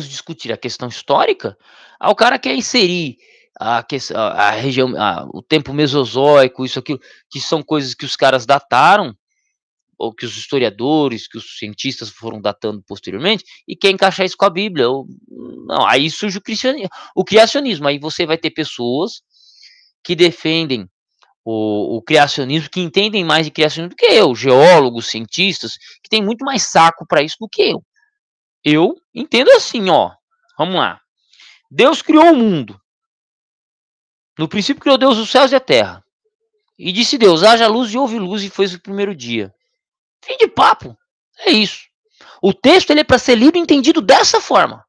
discutir a questão histórica, o cara quer inserir a região, o tempo mesozoico, isso, aquilo, que são coisas que os caras dataram, ou que os historiadores, que os cientistas foram datando posteriormente, e quer encaixar isso com a Bíblia. Não, aí surge o criacionismo. Aí você vai ter pessoas que defendem o criacionismo, que entendem mais de criacionismo do que eu, geólogos, cientistas, que têm muito mais saco para isso do que eu. Eu entendo assim, ó. Vamos lá. Deus criou o mundo. No princípio criou Deus os céus e a terra. E disse Deus, haja luz e houve luz e foi o primeiro dia. Fim de papo. É isso. O texto ele é para ser lido e entendido dessa forma.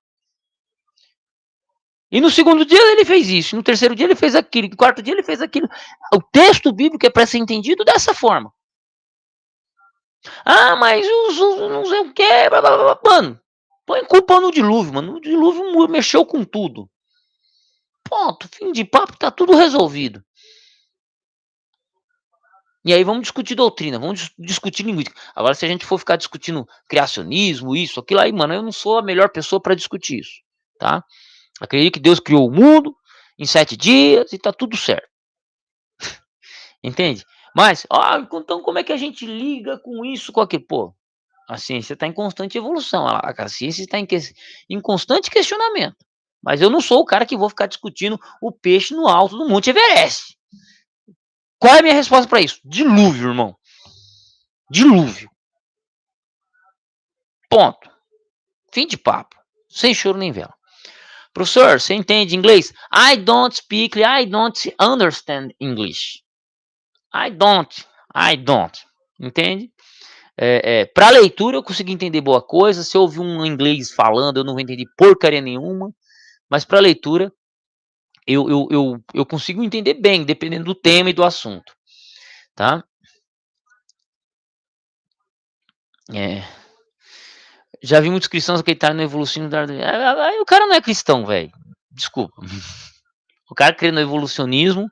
E no segundo dia ele fez isso, no terceiro dia ele fez aquilo, no quarto dia ele fez aquilo. O texto bíblico é para ser entendido dessa forma. Ah, mas não sei o que, mano, põe culpa no dilúvio, mano. O dilúvio mexeu com tudo. Ponto, fim de papo, tá tudo resolvido. E aí vamos discutir doutrina, vamos discutir linguística. Agora, se a gente for ficar discutindo criacionismo, isso, aquilo aí, mano, eu não sou a melhor pessoa para discutir isso, tá? Acredito que Deus criou o mundo em 7 dias e tá tudo certo. Entende? Mas, então como é que a gente liga com isso, com aquilo? Pô, a ciência está em constante evolução, a ciência está em constante questionamento. Mas eu não sou o cara que vou ficar discutindo o peixe no alto do Monte Everest. Qual é a minha resposta para isso? Dilúvio, irmão. Dilúvio. Ponto. Fim de papo. Sem choro nem vela. Professor, você entende inglês? I don't speak, I don't understand English. I don't. Entende? Para leitura eu consigo entender boa coisa. Se eu ouvir um inglês falando, eu não vou entender porcaria nenhuma. Mas para leitura, eu consigo entender bem, dependendo do tema e do assunto. Tá? Já vi muitos cristãos acreditarem no evolucionismo. O cara não é cristão, velho. Desculpa. O cara crê no evolucionismo,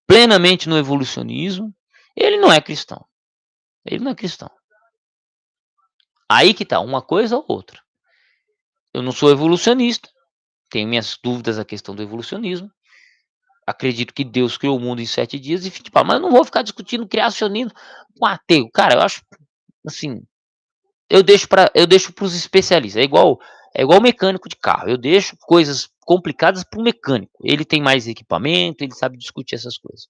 plenamente no evolucionismo, ele não é cristão. Ele não é cristão. Aí que tá, uma coisa ou outra. Eu não sou evolucionista, tenho minhas dúvidas a questão do evolucionismo. Acredito que Deus criou o mundo em 7 dias e tipo, mas eu não vou ficar discutindo criacionismo com ateu. Cara, eu acho assim, eu deixo para os especialistas. É igual mecânico de carro. Eu deixo coisas complicadas para o mecânico. Ele tem mais equipamento, ele sabe discutir essas coisas.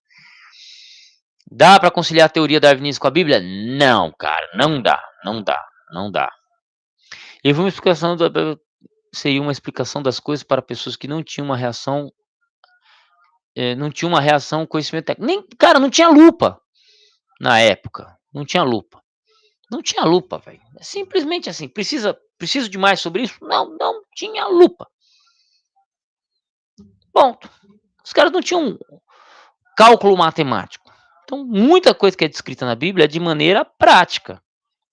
Dá para conciliar a teoria darwinista com a Bíblia? Não, cara, não dá. E uma explicação seria uma explicação das coisas para pessoas que não tinham uma reação, conhecimento técnico. Nem, cara, não tinha lupa na época. Não tinha lupa, velho. É simplesmente assim. Preciso de mais sobre isso? Não tinha lupa. Ponto. Os caras não tinham cálculo matemático. Então, muita coisa que é descrita na Bíblia é de maneira prática.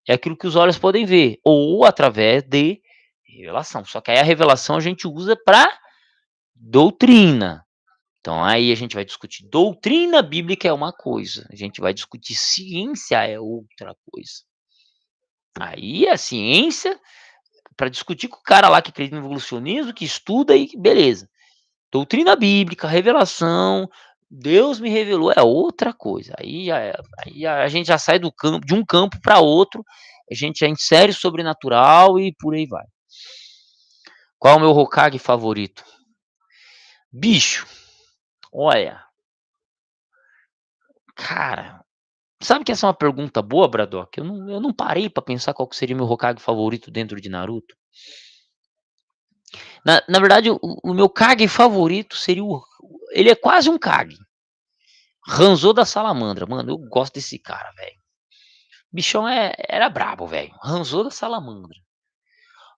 É aquilo que os olhos podem ver, ou através de revelação. Só que aí a revelação a gente usa para doutrina. Então aí a gente vai discutir doutrina bíblica é uma coisa, a gente vai discutir ciência é outra coisa. Aí a ciência, para discutir com o cara lá que acredita no evolucionismo, que estuda e beleza. Doutrina bíblica, revelação, Deus me revelou é outra coisa. Aí a gente já sai de um campo para outro, a gente já insere o sobrenatural e por aí vai. Qual é o meu Hokage favorito? Bicho, olha, cara, sabe que essa é uma pergunta boa, Braddock? Eu não parei pra pensar qual que seria meu Hokage favorito dentro de Naruto. Na verdade, o meu Kage favorito seria ele é quase um Kage. Hanzo da Salamandra. Mano, eu gosto desse cara, velho. Bichão era brabo, velho. Hanzo da Salamandra.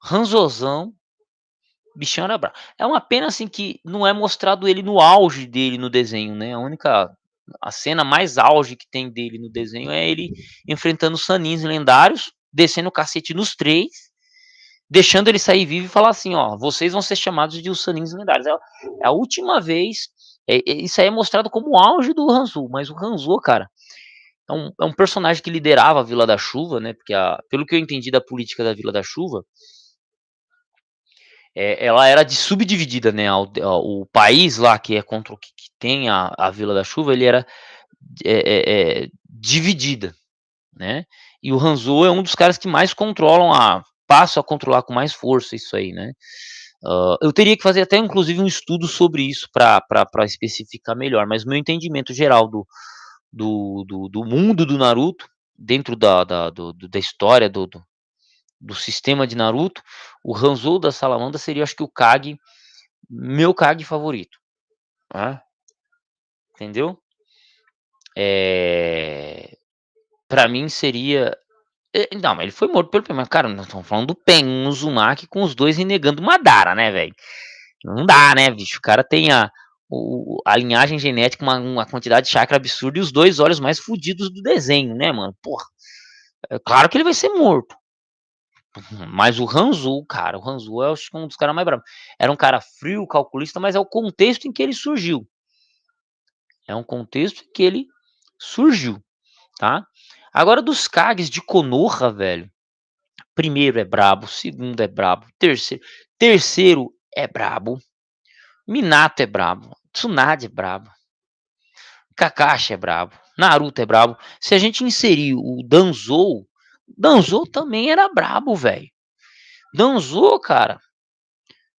Hanzozão. Bichão era brabo. É uma pena, assim, que não é mostrado ele no auge dele no desenho, né? A cena mais auge que tem dele no desenho é ele enfrentando os Sanins lendários, descendo o cacete nos 3, deixando ele sair vivo e falar assim, ó, vocês vão ser chamados de os Sanins lendários. É a última vez, isso aí é mostrado como o auge do Hanzo, mas o Hanzo, cara, é um personagem que liderava a Vila da Chuva, né, porque pelo que eu entendi da política da Vila da Chuva, ela era subdividida, né, o país lá que é contra o que tem a Vila da Chuva, ele era dividida, né. E o Hanzo é um dos caras que mais controlam passa a controlar com mais força isso aí, né. Eu teria que fazer até inclusive um estudo sobre isso para especificar melhor, mas o meu entendimento geral do mundo do Naruto, dentro da história do sistema de Naruto, o Hanzo da Salamandra seria, acho que o Kage, meu Kage favorito, né, entendeu? Eh, Pra mim seria não, mas ele foi morto pelo Pen, mas cara, nós estamos falando do Pen, um Uzumaki com os 2 renegando Madara, né, velho. Não dá, né, bicho, o cara tem a linhagem genética, uma quantidade de chakra absurda e os 2 olhos mais fudidos do desenho, né, mano, porra. É claro que ele vai ser morto. Mas o Hanzo, cara, o Hanzo é acho que um dos caras mais bravos. Era um cara frio, calculista, mas é o contexto em que ele surgiu. É um contexto em que ele surgiu, tá. Agora dos Kages de Konoha, velho, primeiro é brabo, segundo é brabo, terceiro é brabo, Minato é brabo, Tsunade é brabo, Kakashi é brabo, Naruto é brabo. Se a gente inserir o Danzou também era brabo, velho. Danzou, cara,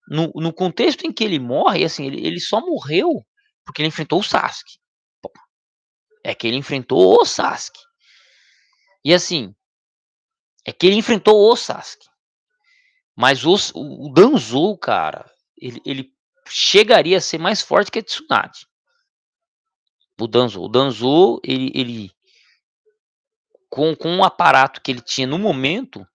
no contexto em que ele morre, assim, ele só morreu porque ele enfrentou o Sasuke. É que ele enfrentou o Sasuke. E assim, é que ele enfrentou o Sasuke. Mas o Danzou, cara, ele chegaria a ser mais forte que a Tsunade. O Danzou ele com o aparato que ele tinha no momento,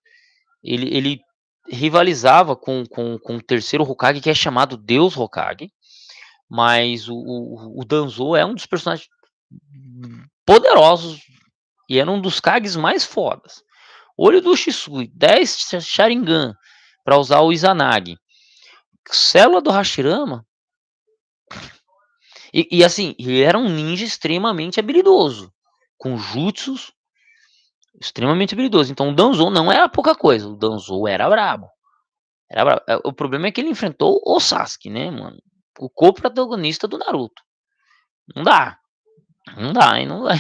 ele rivalizava com o terceiro Hokage, que é chamado Deus Hokage, mas o Danzou é um dos personagens poderosos e era um dos Kages mais fodas. Olho do Shisui, 10 Sharingan para usar o Izanagi. Célula do Hashirama. E assim, ele era um ninja extremamente habilidoso, com jutsus extremamente habilidoso. Então o Danzou não era pouca coisa, o Danzou era brabo. Era brabo. O problema é que ele enfrentou o Sasuke, né, mano? O co-protagonista do Naruto. Não dá. Não dá, aí não dá.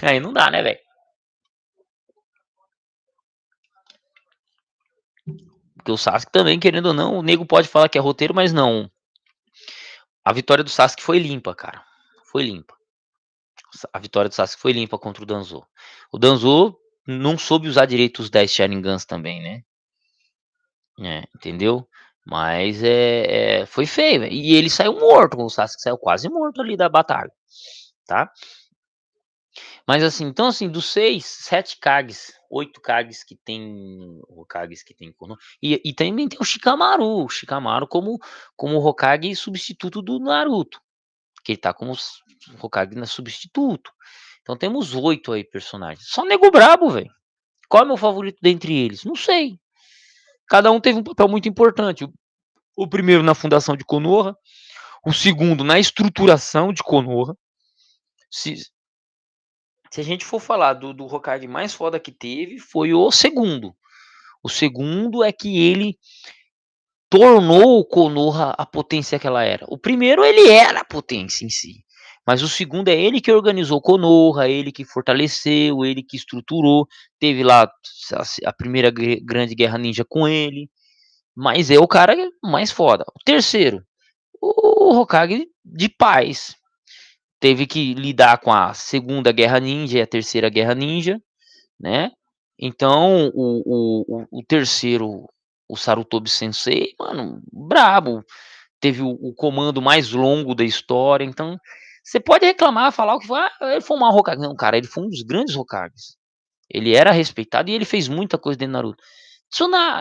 Aí não dá, né, velho? Porque o Sasuke também, querendo ou não, o nego pode falar que é roteiro, mas não. A vitória do Sasuke foi limpa, cara. Foi limpa. A vitória do Sasuke foi limpa contra o Danzou. O Danzou não soube usar direito os 10 Sharingans também, né? É, entendeu? Mas foi feio, velho. E ele saiu morto, o Sasuke saiu quase morto ali da batalha, tá? Mas assim, então assim, dos 6, 7 Kages, 8 Kages que tem Hokages que tem Konoha, e também tem o Shikamaru como Hokage substituto do Naruto, que ele tá como Hokage na substituto. Então temos 8 aí personagens. Só nego brabo, velho. Qual é o meu favorito dentre eles? Não sei. Cada um teve um papel muito importante. O primeiro na fundação de Konoha, o segundo na estruturação de Konoha. Se, se a gente for falar do Hokage mais foda que teve, foi o segundo. O segundo é que ele tornou o Konoha a potência que ela era. O primeiro ele era a potência em si. Mas o segundo é ele que organizou Konoha, ele que fortaleceu, ele que estruturou. Teve lá a primeira grande guerra ninja com ele. Mas é o cara mais foda. O terceiro, o Hokage de paz. Teve que lidar com a segunda guerra ninja e a terceira guerra ninja, né? Então, o terceiro, o Sarutobi Sensei, mano, brabo. Teve o comando mais longo da história. Então, você pode reclamar, falar o que for, ele foi um mau Hokage. Não, cara, ele foi um dos grandes Hokages. Ele era respeitado e ele fez muita coisa dentro do Naruto.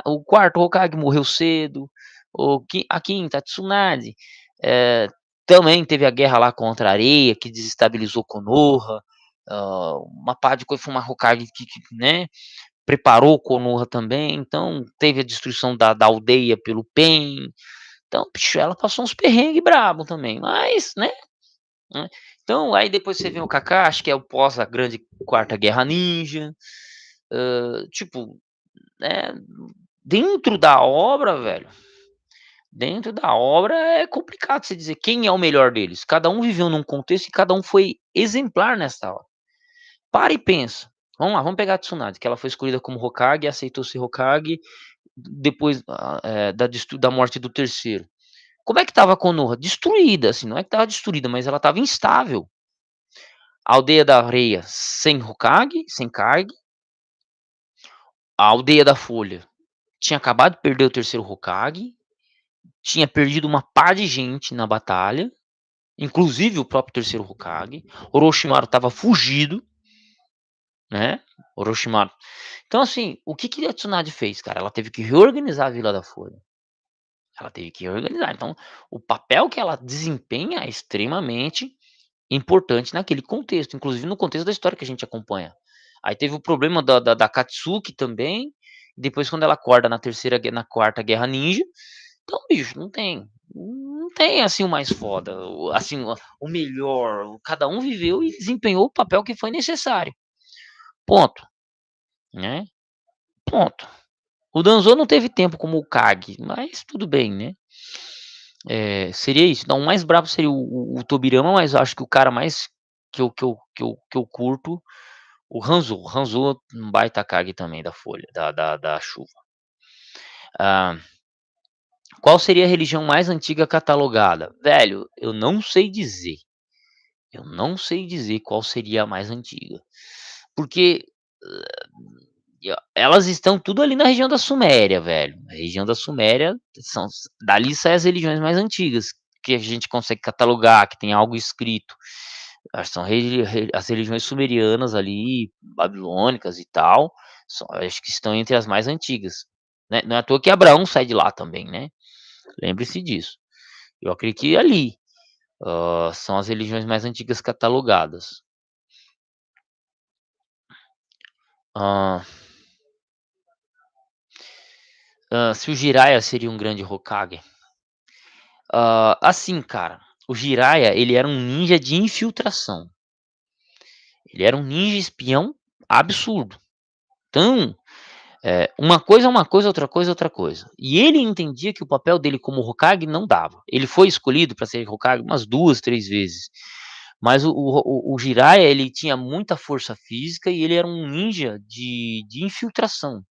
O quarto Hokage morreu cedo. A quinta, a Tsunade, também teve a guerra lá contra a areia, que desestabilizou Konoha. Uma parte de coisa foi uma Hokage que, né, preparou Konoha também. Então, teve a destruição da aldeia pelo Pen. Então, bicho, ela passou uns perrengues brabo também. Mas, né. Então, aí depois você vê o Kakashi, que é o pós a grande quarta guerra ninja. Tipo, né, dentro da obra, velho, dentro da obra é complicado você dizer quem é o melhor deles. Cada um viveu num contexto e cada um foi exemplar nessa hora. Para e pensa. Vamos lá, vamos pegar a Tsunade, que ela foi escolhida como Hokage, aceitou ser Hokage depois, da morte do terceiro. Como é que estava a Konoha? Destruída, assim, não é que estava destruída, mas ela estava instável. A Aldeia da Areia sem Hokage, sem Kage. A Aldeia da Folha tinha acabado de perder o terceiro Hokage, tinha perdido uma par de gente na batalha, inclusive o próprio terceiro Hokage. Orochimaru estava fugido, né? Orochimaru. Então, assim, o que que a Tsunade fez, cara? Ela teve que reorganizar a Vila da Folha. Ela teve que reorganizar. Então, o papel que ela desempenha é extremamente importante naquele contexto, inclusive no contexto da história que a gente acompanha. Aí teve o problema da Katsuki também, depois quando ela acorda na quarta Guerra Ninja, então, bicho, não tem assim o mais foda, assim, o melhor, cada um viveu e desempenhou o papel que foi necessário. Ponto, né? Ponto. O Danzo não teve tempo como o Kage, mas tudo bem, né? Seria isso. Não, o mais brabo seria o Tobirama, mas eu acho que o cara mais que eu curto, o Hanzo. O Hanzo, um baita Kage também da Folha, da Chuva. Ah, qual seria a religião mais antiga catalogada? Velho, eu não sei dizer. Eu não sei dizer qual seria a mais antiga. Porque elas estão tudo ali na região da Suméria, velho. A região da Suméria dali saem as religiões mais antigas que a gente consegue catalogar, que tem algo escrito. São as religiões sumerianas ali, babilônicas e tal, acho que estão entre as mais antigas. Né? Não é à toa que Abraão sai de lá também, né? Lembre-se disso. Eu acredito que ali são as religiões mais antigas catalogadas. Ah, se o Jiraiya seria um grande Hokage? Assim, cara, o Jiraiya, ele era um ninja de infiltração. Ele era um ninja espião absurdo. Então, uma coisa é uma coisa, outra coisa é outra coisa. E ele entendia que o papel dele como Hokage não dava. Ele foi escolhido para ser Hokage umas 2, 3 vezes. Mas o Jiraiya, ele tinha muita força física e ele era um ninja de infiltração.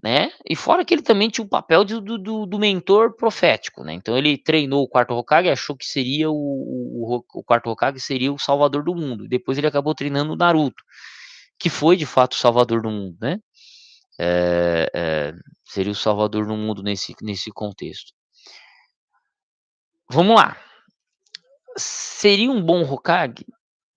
Né? E fora que ele também tinha o papel do mentor profético, né? Então ele treinou o quarto Hokage, achou que seria o quarto Hokage seria o salvador do mundo. Depois ele acabou treinando o Naruto, que foi de fato o salvador do mundo, né? Seria o salvador do mundo nesse contexto. Vamos lá. Seria um bom Hokage?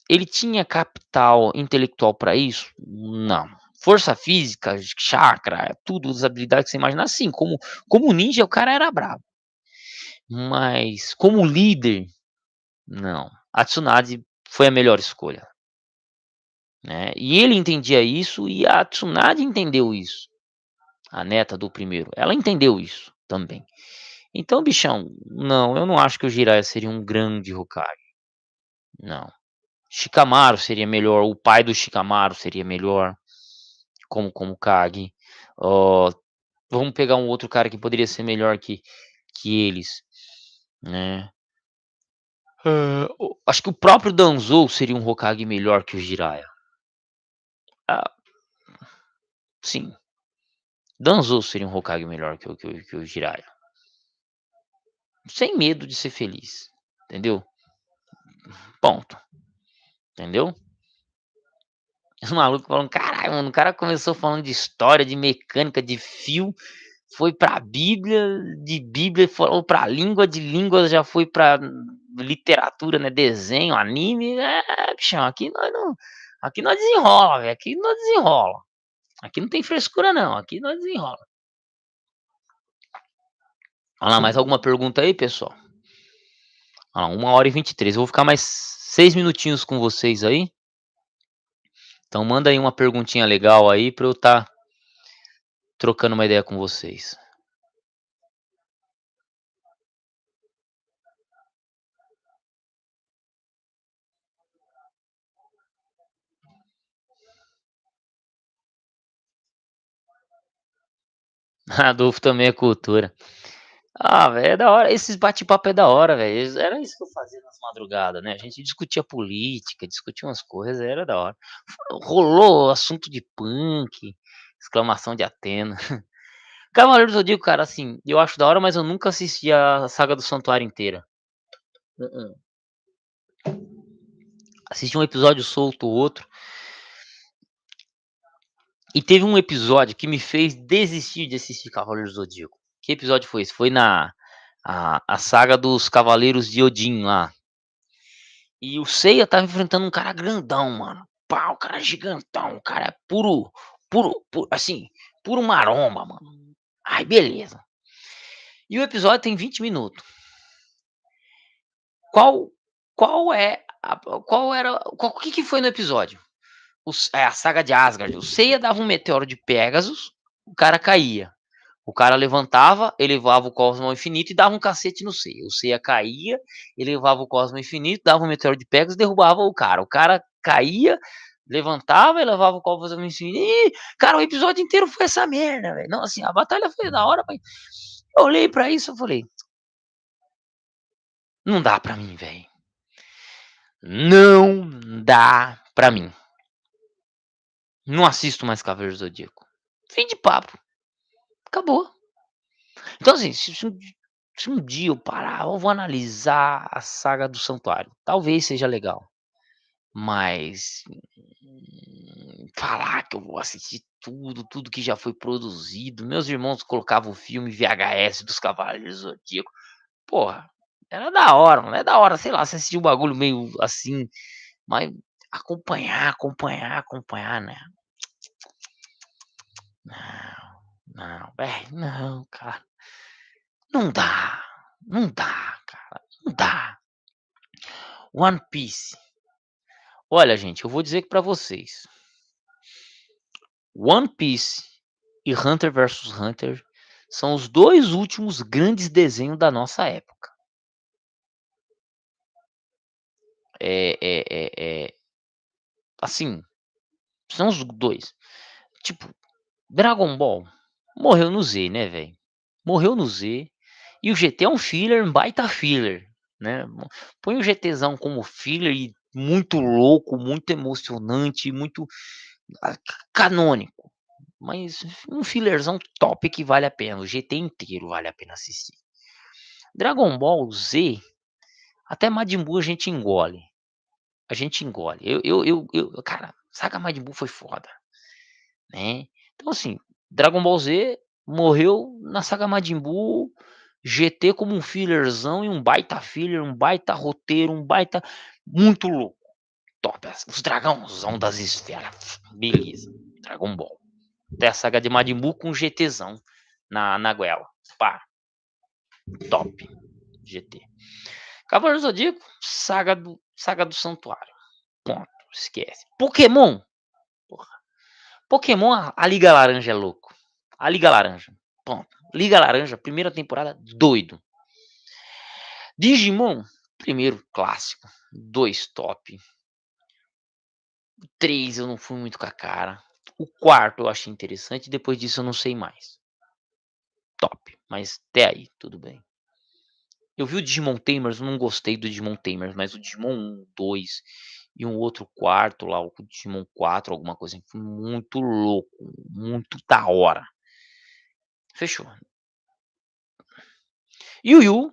Ele tinha capital intelectual para isso? Não. Força física, chakra, tudo, as habilidades que você imagina. Assim, como ninja, o cara era brabo. Mas como líder, não. A Tsunade foi a melhor escolha. Né? E ele entendia isso e a Tsunade entendeu isso. A neta do primeiro. Ela entendeu isso também. Então, bichão, não, eu não acho que o Jiraiya seria um grande Hokage. Não. Shikamaru seria melhor, o pai do Shikamaru seria melhor como Kage. Ó, vamos pegar um outro cara que poderia ser melhor que eles, né? Acho que o próprio Danzou seria um Hokage melhor que o Jiraiya. Ah, sim. Danzou seria um Hokage melhor que o Jiraiya. Sem medo de ser feliz. Entendeu? Ponto. Entendeu? Os malucos falam, caralho, mano, o cara começou falando de história, de mecânica, de fio, foi pra Bíblia, de Bíblia falou pra língua, de língua já foi pra literatura, né? Desenho, anime. Bichão, aqui nós desenrola, velho. Aqui nós desenrola. Aqui não tem frescura, não. Aqui nós desenrola. Olha lá, mais alguma pergunta aí, pessoal? Olha lá, 1h23. Eu vou ficar mais 6 minutinhos com vocês aí. Então manda aí uma perguntinha legal aí pra eu estar trocando uma ideia com vocês. Adolfo também é cultura. Ah, velho, é da hora. Esses bate-papo é da hora, velho. Era isso que eu fazia nas madrugadas, né. A gente discutia política, discutia umas coisas, era da hora. Rolou assunto de punk, exclamação de Atena. Cavaleiros do Zodíaco, cara, assim, eu acho da hora, mas eu nunca assisti a saga do Santuário inteira. Mm-mm. Assisti um episódio solto ou outro, e teve um episódio que me fez desistir de assistir Cavaleiros do Zodíaco. Que episódio foi esse? Foi na a saga dos Cavaleiros de Odin lá. E o Seiya estava enfrentando um cara grandão, mano. Pá, o cara é gigantão, o cara é puro, assim, puro maromba, mano. Ai, beleza. E o episódio tem 20 minutos. Qual qual é a qual era qual o que que foi no episódio? A saga de Asgard. O Seiya dava um meteoro de Pegasus, o cara caía. O cara levantava, elevava o cosmo ao infinito e dava um cacete no Seiya. O Seiya caía, elevava o cosmo ao infinito, dava um meteoro de Pegasus e derrubava o cara. O cara caía, levantava, elevava o cosmos ao infinito. Ih, cara, o episódio inteiro foi essa merda, velho. Não, assim, a batalha foi da hora, mas eu olhei pra isso e falei: "Não dá pra mim, velho. Não dá pra mim. Não assisto mais Cavaleiros do Zodíaco". Fim de papo, acabou. Então, assim, se um dia eu parar, eu vou analisar a saga do Santuário. Talvez seja legal, mas falar que eu vou assistir tudo que já foi produzido. Meus irmãos colocavam o filme VHS dos Cavaleiros do Zodíaco. Porra, era da hora, não é da hora, sei lá, você assistiu um bagulho meio assim, mas acompanhar, né? Não, não, velho, não, cara. Não dá, não dá, cara, não dá. One Piece. Olha, gente, eu vou dizer que pra vocês, One Piece e Hunter versus Hunter são os 2 últimos grandes desenhos da nossa época. Assim, são os 2. Tipo, Dragon Ball morreu no Z, né, velho? Morreu no Z. E o GT é um filler, um baita filler, né? Põe o GTzão como filler e muito louco, muito emocionante, muito canônico. Mas um fillerzão top que vale a pena. O GT inteiro vale a pena assistir. Dragon Ball Z, até Majin Buu a gente engole. A gente engole. Cara, Saga Majin Buu foi foda, né? Então, assim, Dragon Ball Z morreu na Saga Majin Buu. GT como um fillerzão e um baita filler, um baita roteiro, um baita muito louco. Top. Os dragãozão das esferas. Beleza. Dragon Ball. Até a saga de Majin Buu com GTzão na goela. Pá, top. GT. Cavaleiro do Zodíaco, saga do Santuário. Ponto. Esquece. Pokémon. Porra. Pokémon, a Liga Laranja é louco. A Liga Laranja. Ponto. Liga Laranja, primeira temporada, doido. Digimon, primeiro clássico. 2 top. 3 eu não fui muito com a cara. O quarto eu achei interessante. Depois disso eu não sei mais. Top. Mas até aí, tudo bem. Eu vi o Digimon Tamers, não gostei do Digimon Tamers, mas o Digimon 1, 2 e um outro quarto lá, o Digimon 4, alguma coisa assim, foi muito louco, muito da hora. Fechou. E o Yu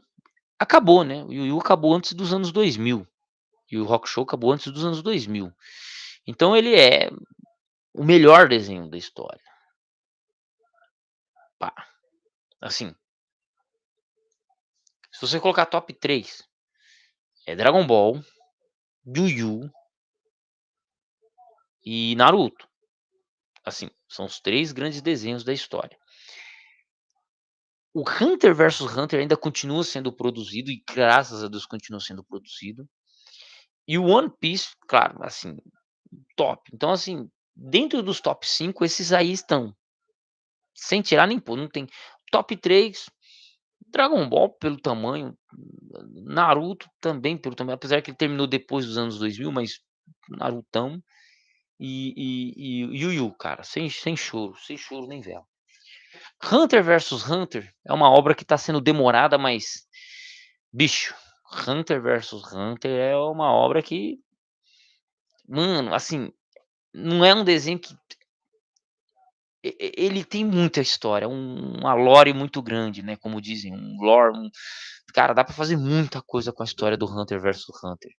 acabou, né? O Yu acabou antes dos anos 2000. E o Rock Show acabou antes dos anos 2000. Então ele é o melhor desenho da história. Pá. Assim, se você colocar top 3, é Dragon Ball, Yu Yu e Naruto. Assim, são os 3 grandes desenhos da história. O Hunter versus Hunter ainda continua sendo produzido e graças a Deus continua sendo produzido. E o One Piece, claro, assim, top. Então, assim, dentro dos top 5, esses aí estão. Sem tirar nem pôr. Não tem top 3. Dragon Ball pelo tamanho. Naruto também pelo tamanho. Apesar que ele terminou depois dos anos 2000, mas Narutão. E Yu Yu, cara. Sem choro. Sem choro nem vela. Hunter versus Hunter é uma obra que tá sendo demorada, mas, bicho, Hunter versus Hunter é uma obra que, mano, assim, não é um desenho que ele tem muita história, uma lore muito grande, né, como dizem, um lore, cara, dá pra fazer muita coisa com a história do Hunter versus Hunter.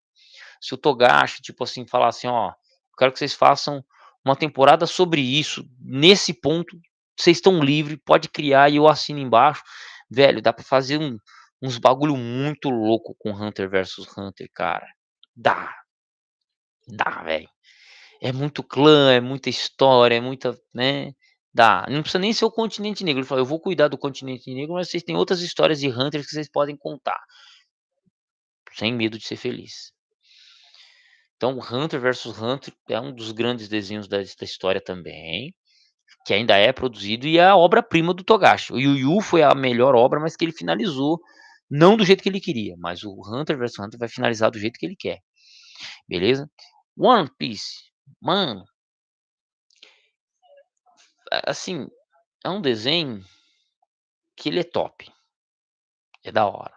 Se o Togashi, tipo assim, falar assim: "Ó, eu quero que vocês façam uma temporada sobre isso, nesse ponto, vocês estão livre, pode criar e eu assino embaixo", velho, dá pra fazer uns bagulho muito louco com Hunter versus Hunter, cara. Dá, dá, velho. É muito clã, é muita história, é muita, né, dá. Não precisa nem ser o Continente Negro, ele falou: "Eu vou cuidar do Continente Negro, mas vocês têm outras histórias de Hunters que vocês podem contar, sem medo de ser feliz". Então, Hunter versus Hunter é um dos grandes desenhos da história também, que ainda é produzido e é a obra-prima do Togashi. O Yu Yu foi a melhor obra, mas que ele finalizou não do jeito que ele queria, mas o Hunter versus Hunter vai finalizar do jeito que ele quer, beleza? One Piece, mano, assim, é um desenho que ele é top, é da hora,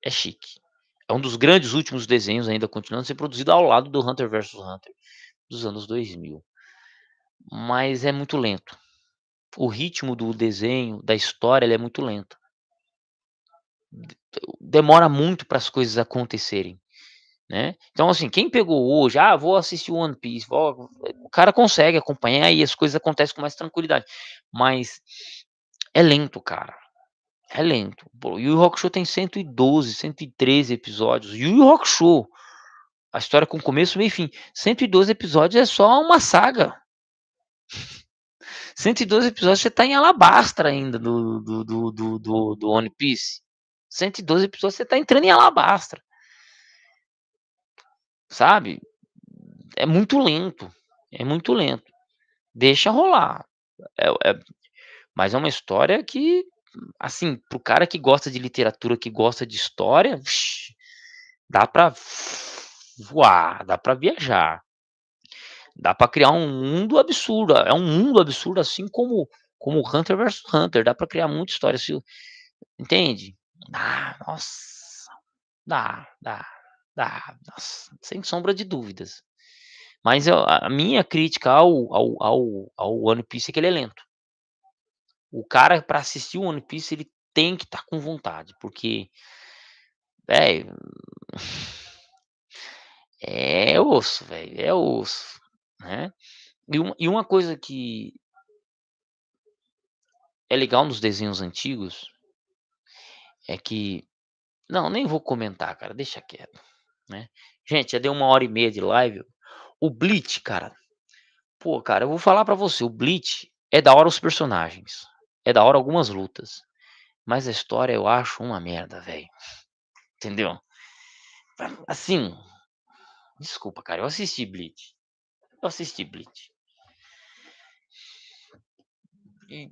é chique. É um dos grandes últimos desenhos ainda continuando a ser produzido ao lado do Hunter versus Hunter dos anos 2000, mas é muito lento. O ritmo do desenho, da história, ele é muito lento. Demora muito para as coisas acontecerem, né. Então, assim, quem pegou hoje: "Ah, vou assistir One Piece", o cara consegue acompanhar e as coisas acontecem com mais tranquilidade, mas é lento, cara, é lento. Pô, Yu Yu Hakusho tem 112, 113 episódios. Yu Yu Hakusho, a história com começo, meio e fim. 112 episódios é só uma saga. 112 episódios você tá em Alabastra ainda do One Piece. 112 episódios você tá entrando em Alabastra, sabe. É muito lento, é muito lento. Deixa rolar. É mas é uma história que, assim, para o cara que gosta de literatura, que gosta de história, vixe, dá pra voar, dá pra viajar, dá pra criar um mundo absurdo. É um mundo absurdo, assim como Hunter versus Hunter, dá pra criar muita história, se entende? Dá, nossa, dá, nossa, sem sombra de dúvidas. Mas a minha crítica ao One Piece é que ele é lento. O cara pra assistir o One Piece ele tem que estar com vontade, porque, velho, é osso, velho, é osso, né. E uma coisa que é legal nos desenhos antigos, é que não, nem vou comentar, cara, deixa quieto, né. Gente, já deu 1 hora e meia de live. O Bleach, cara, pô, cara, eu vou falar pra você, o Bleach é da hora os personagens, é da hora algumas lutas, mas a história eu acho uma merda, velho, entendeu? Assim, desculpa, cara, eu assisti Bleach, e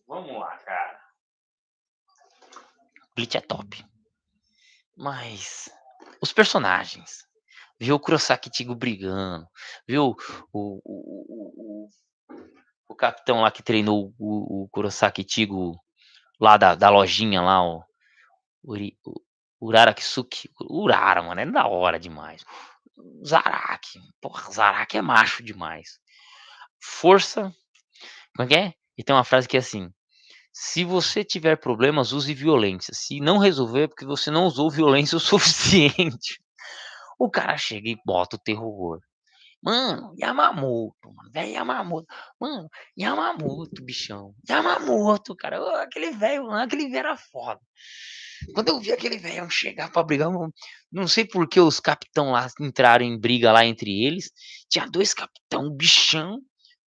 vamos lá, cara, Bleach é top, mas os personagens, ver o Kurosaki Tigo brigando, ver o o capitão lá que treinou o Kurosaki Tigo lá da lojinha lá, o o Urara Kisuki, Urara, mano, é da hora demais. Zaraki, porra, Zaraki é macho demais. Força, como é que é? E tem uma frase que é assim: "Se você tiver problemas, use violência, se não resolver, é porque você não usou violência o suficiente". O cara chega e bota o terror. Mano, Yamamoto, mano, velho Yamamoto. Mano, Yamamoto, bichão. Yamamoto, cara. Ô, aquele velho lá, aquele velho era foda. Quando eu vi aquele velhão chegar pra brigar, não sei por que os capitão lá entraram em briga lá entre eles. Tinha 2 capitão, bichão,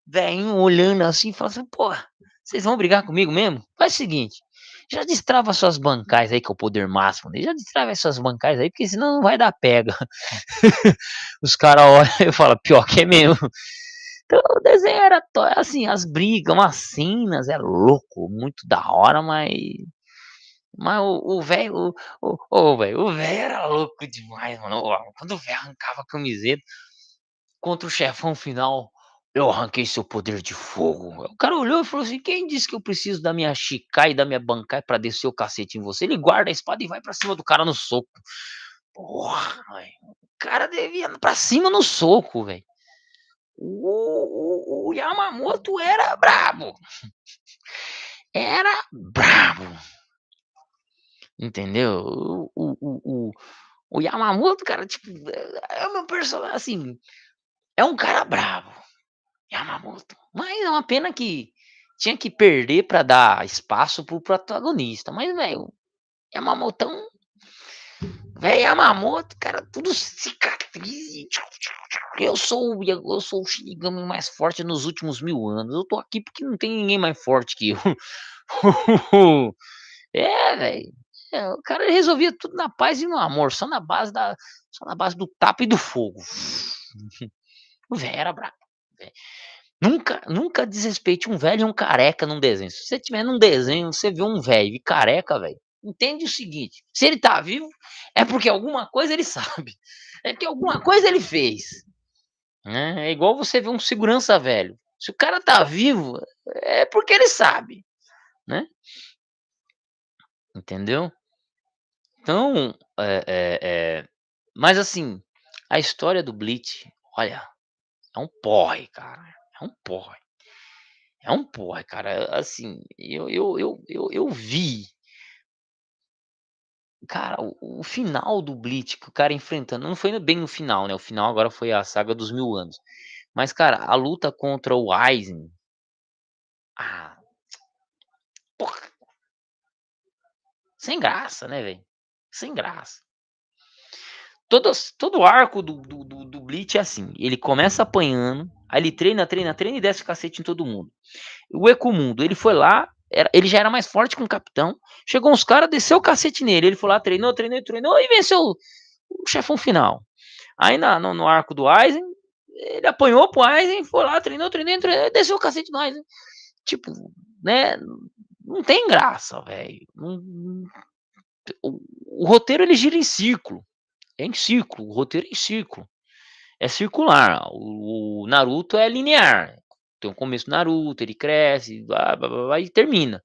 velhinho olhando assim e falando assim: "Porra, vocês vão brigar comigo mesmo? Faz o seguinte, já destrava suas bancais aí, que é o poder máximo dele, já destrava suas bancais aí, porque senão não vai dar pega". Os caras olham e falam: "Pior que é mesmo". Então o desenho era assim, as brigas, umas cenas, é louco, muito da hora, mas o velho, velho, o velho era louco demais, mano. Ó, quando o velho arrancava a camiseta, contra o chefão final, eu arranquei seu poder de fogo. O cara olhou e falou assim: "Quem disse que eu preciso da minha Shikai e da minha Bankai pra descer o cacete em você?" Ele guarda a espada e vai pra cima do cara no soco. Porra, velho, o cara devia ir pra cima no soco, velho. O Yamamoto era brabo, era brabo, entendeu? O Yamamoto, cara, tipo, é o meu personagem, assim, é um cara brabo, Yamamoto. Mas é uma pena que tinha que perder pra dar espaço para o protagonista. Mas, velho, Yamamotão, velho, Yamamoto, cara, tudo cicatriz. Eu sou o Shinigami mais forte nos últimos 1000 anos. Eu tô aqui porque não tem ninguém mais forte que eu. É, velho. É, o cara resolvia tudo na paz e no amor, só na base do tapa e do fogo. O velho era brabo, velho. Nunca desrespeite um velho e um careca num desenho. Se você tiver num desenho, você vê um velho e careca, velho, entende o seguinte: se ele tá vivo, é porque alguma coisa ele sabe, é porque alguma coisa ele fez, né. É igual você ver um segurança velho. Se o cara tá vivo, é porque ele sabe, né, entendeu? Então, mas assim, a história do Bleach, olha, é um porre, cara, é um porre. É um porre, cara, assim, eu vi, cara, o final do Bleach, que o cara enfrentando não foi bem no final, né, o final agora foi a saga dos 1000 anos. Mas, cara, a luta contra o Aizen, ah, porra, sem graça, né, velho, sem graça. Todo o arco do Bleach é assim, ele começa apanhando, aí ele treina, treina, treina e desce o cacete em todo mundo. O Ekumundo, ele foi lá, ele já era mais forte que um capitão, chegou uns caras, desceu o cacete nele, ele foi lá, treinou, treinou, treinou e venceu o chefão final. Aí no arco do Aizen, ele apanhou pro Aizen, foi lá, treinou, treinou, treinou, desceu o cacete no Aizen. Tipo, né, não tem graça, velho. O roteiro ele gira em círculo, é em círculo, o roteiro é em círculo, é circular. O Naruto é linear, tem o começo do Naruto, ele cresce, blá, blá, blá, blá, e termina.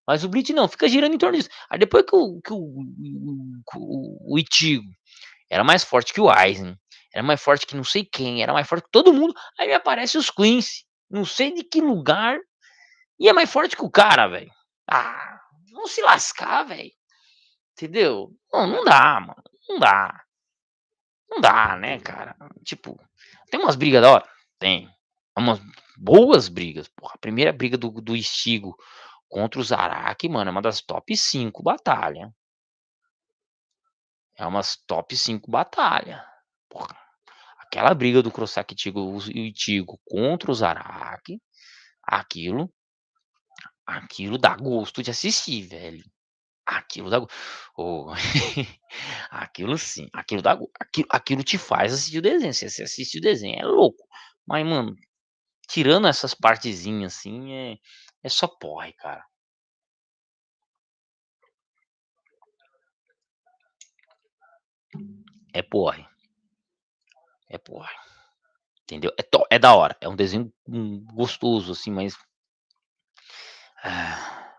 Mas o Bleach não, fica girando em torno disso. Aí depois que o Ichigo era mais forte que o Aizen, era mais forte que não sei quem, era mais forte que todo mundo, aí me aparece os Quincy, não sei de que lugar, e é mais forte que o cara, velho. Ah, vamos se lascar, velho, entendeu? Não dá, mano, não dá, não dá, né, cara. Tipo, tem umas brigas da hora? Tem. Umas boas brigas, porra. A primeira briga do Ichigo contra o Zaraki, mano, é uma das top 5 batalha. É umas top 5 batalha. Porra, aquela briga do Kurosaki e o Ichigo contra o Zaraki, aquilo aquilo dá gosto de assistir, velho. Aquilo dá go ô, aquilo sim, aquilo dá go aquilo te faz assistir o desenho, você assiste o desenho, é louco. Mas, mano, tirando essas partezinhas, assim, é só porre, cara. É porre, é porre, entendeu? É da hora, é um desenho, gostoso, assim, mas, ah,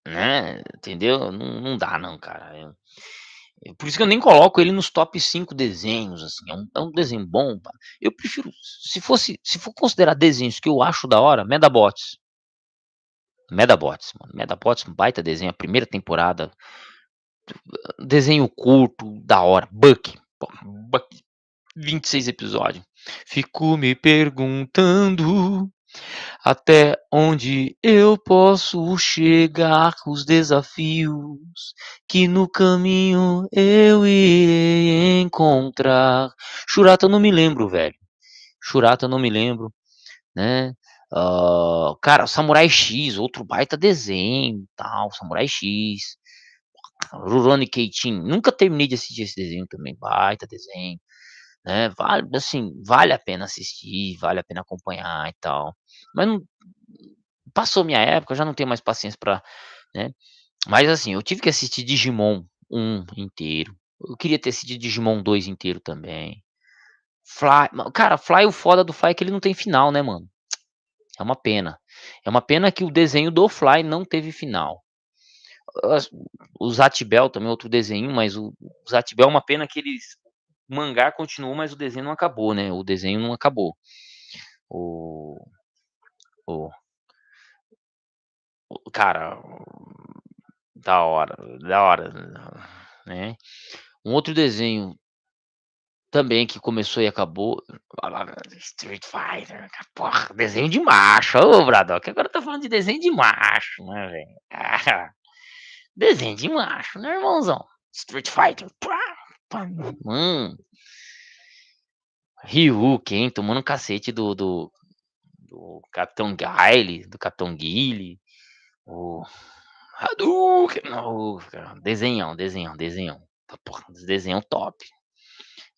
né, entendeu? Não dá não, cara. Por isso que eu nem coloco ele nos top 5 desenhos, assim, é um desenho bom, pá. Eu prefiro, se for considerar desenhos que eu acho da hora, Medabots. Medabots, mano, Medabots, um baita desenho, a primeira temporada, desenho curto, da hora. Buck, 26 episódios. Fico me perguntando até onde eu posso chegar com os desafios que no caminho eu irei encontrar. Shurata eu não me lembro, velho. Shurata eu não me lembro, né? Cara, Samurai X, outro baita desenho, tal, Samurai X. Rurouni Keitin, nunca terminei de assistir esse desenho também, baita desenho, né? Vale, assim, vale a pena assistir, vale a pena acompanhar e tal. Mas não, passou minha época, eu já não tenho mais paciência pra, né. Mas assim, eu tive que assistir Digimon 1 inteiro, eu queria ter assistido Digimon 2 inteiro também, Fly, o foda do Fly é que ele não tem final, né, mano. É uma pena. É uma pena que o desenho do Fly não teve final. As o Zatch também é outro desenho, mas o Zatch é uma pena que eles o mangá continuou, mas o desenho não acabou, né, o desenho não acabou. O o cara, da hora, né. Um outro desenho também que começou e acabou, Street Fighter, porra, desenho de macho, ô Bradock, agora tá falando de desenho de macho, né, velho. Desenho de macho, né, irmãozão. Street Fighter, pá, pá, Ryuken tomando um cacete do Capitão Guile, o Hadouken, o desenhão, desenhão, desenhão. Porra, desenhão top.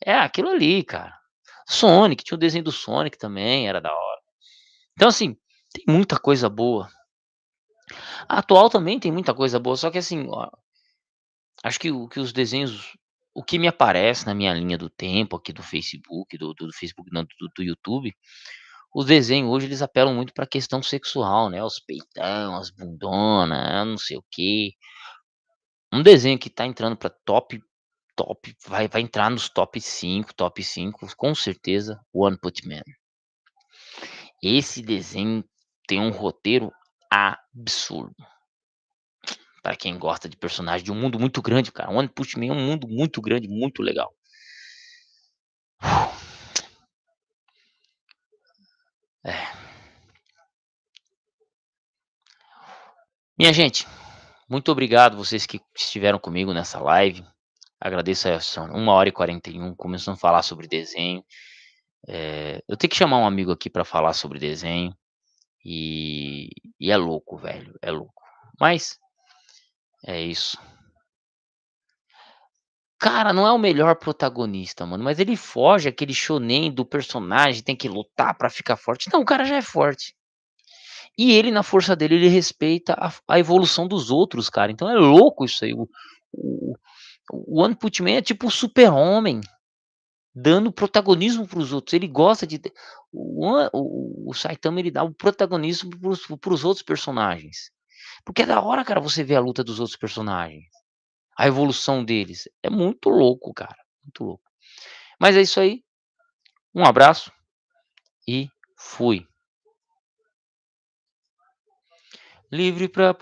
É, aquilo ali, cara. Sonic, tinha o desenho do Sonic também, era da hora. Então, assim, tem muita coisa boa. A atual também tem muita coisa boa, só que assim, ó, acho que os desenhos o que me aparece na minha linha do tempo aqui do Facebook, do Facebook não, do YouTube, os desenhos hoje eles apelam muito pra questão sexual, né, os peitão, as bundona, não sei o quê. Um desenho que tá entrando pra vai entrar nos top 5 com certeza, One Punch Man. Esse desenho tem um roteiro absurdo. Pra quem gosta de personagem de um mundo muito grande, cara, One Punch Man é um mundo muito grande, muito legal. É. Minha gente, muito obrigado vocês que estiveram comigo nessa live. Agradeço aí, são 1h41 começando a falar sobre desenho. Eu tenho que chamar um amigo aqui pra falar sobre desenho, e é louco, velho, é louco. Mas é isso. Cara, não é o melhor protagonista, mano, mas ele foge aquele shonen do personagem, tem que lutar pra ficar forte. Não, o cara já é forte. E ele, na força dele, ele respeita a evolução dos outros, cara. Então é louco isso aí. O o One Punch Man é tipo o super-homem, dando protagonismo para os outros. Ele gosta de o Saitama, ele dá o protagonismo para os outros personagens. Porque é da hora, cara, você ver a luta dos outros personagens, a evolução deles. É muito louco, cara, muito louco. Mas é isso aí, um abraço e fui. Livre pra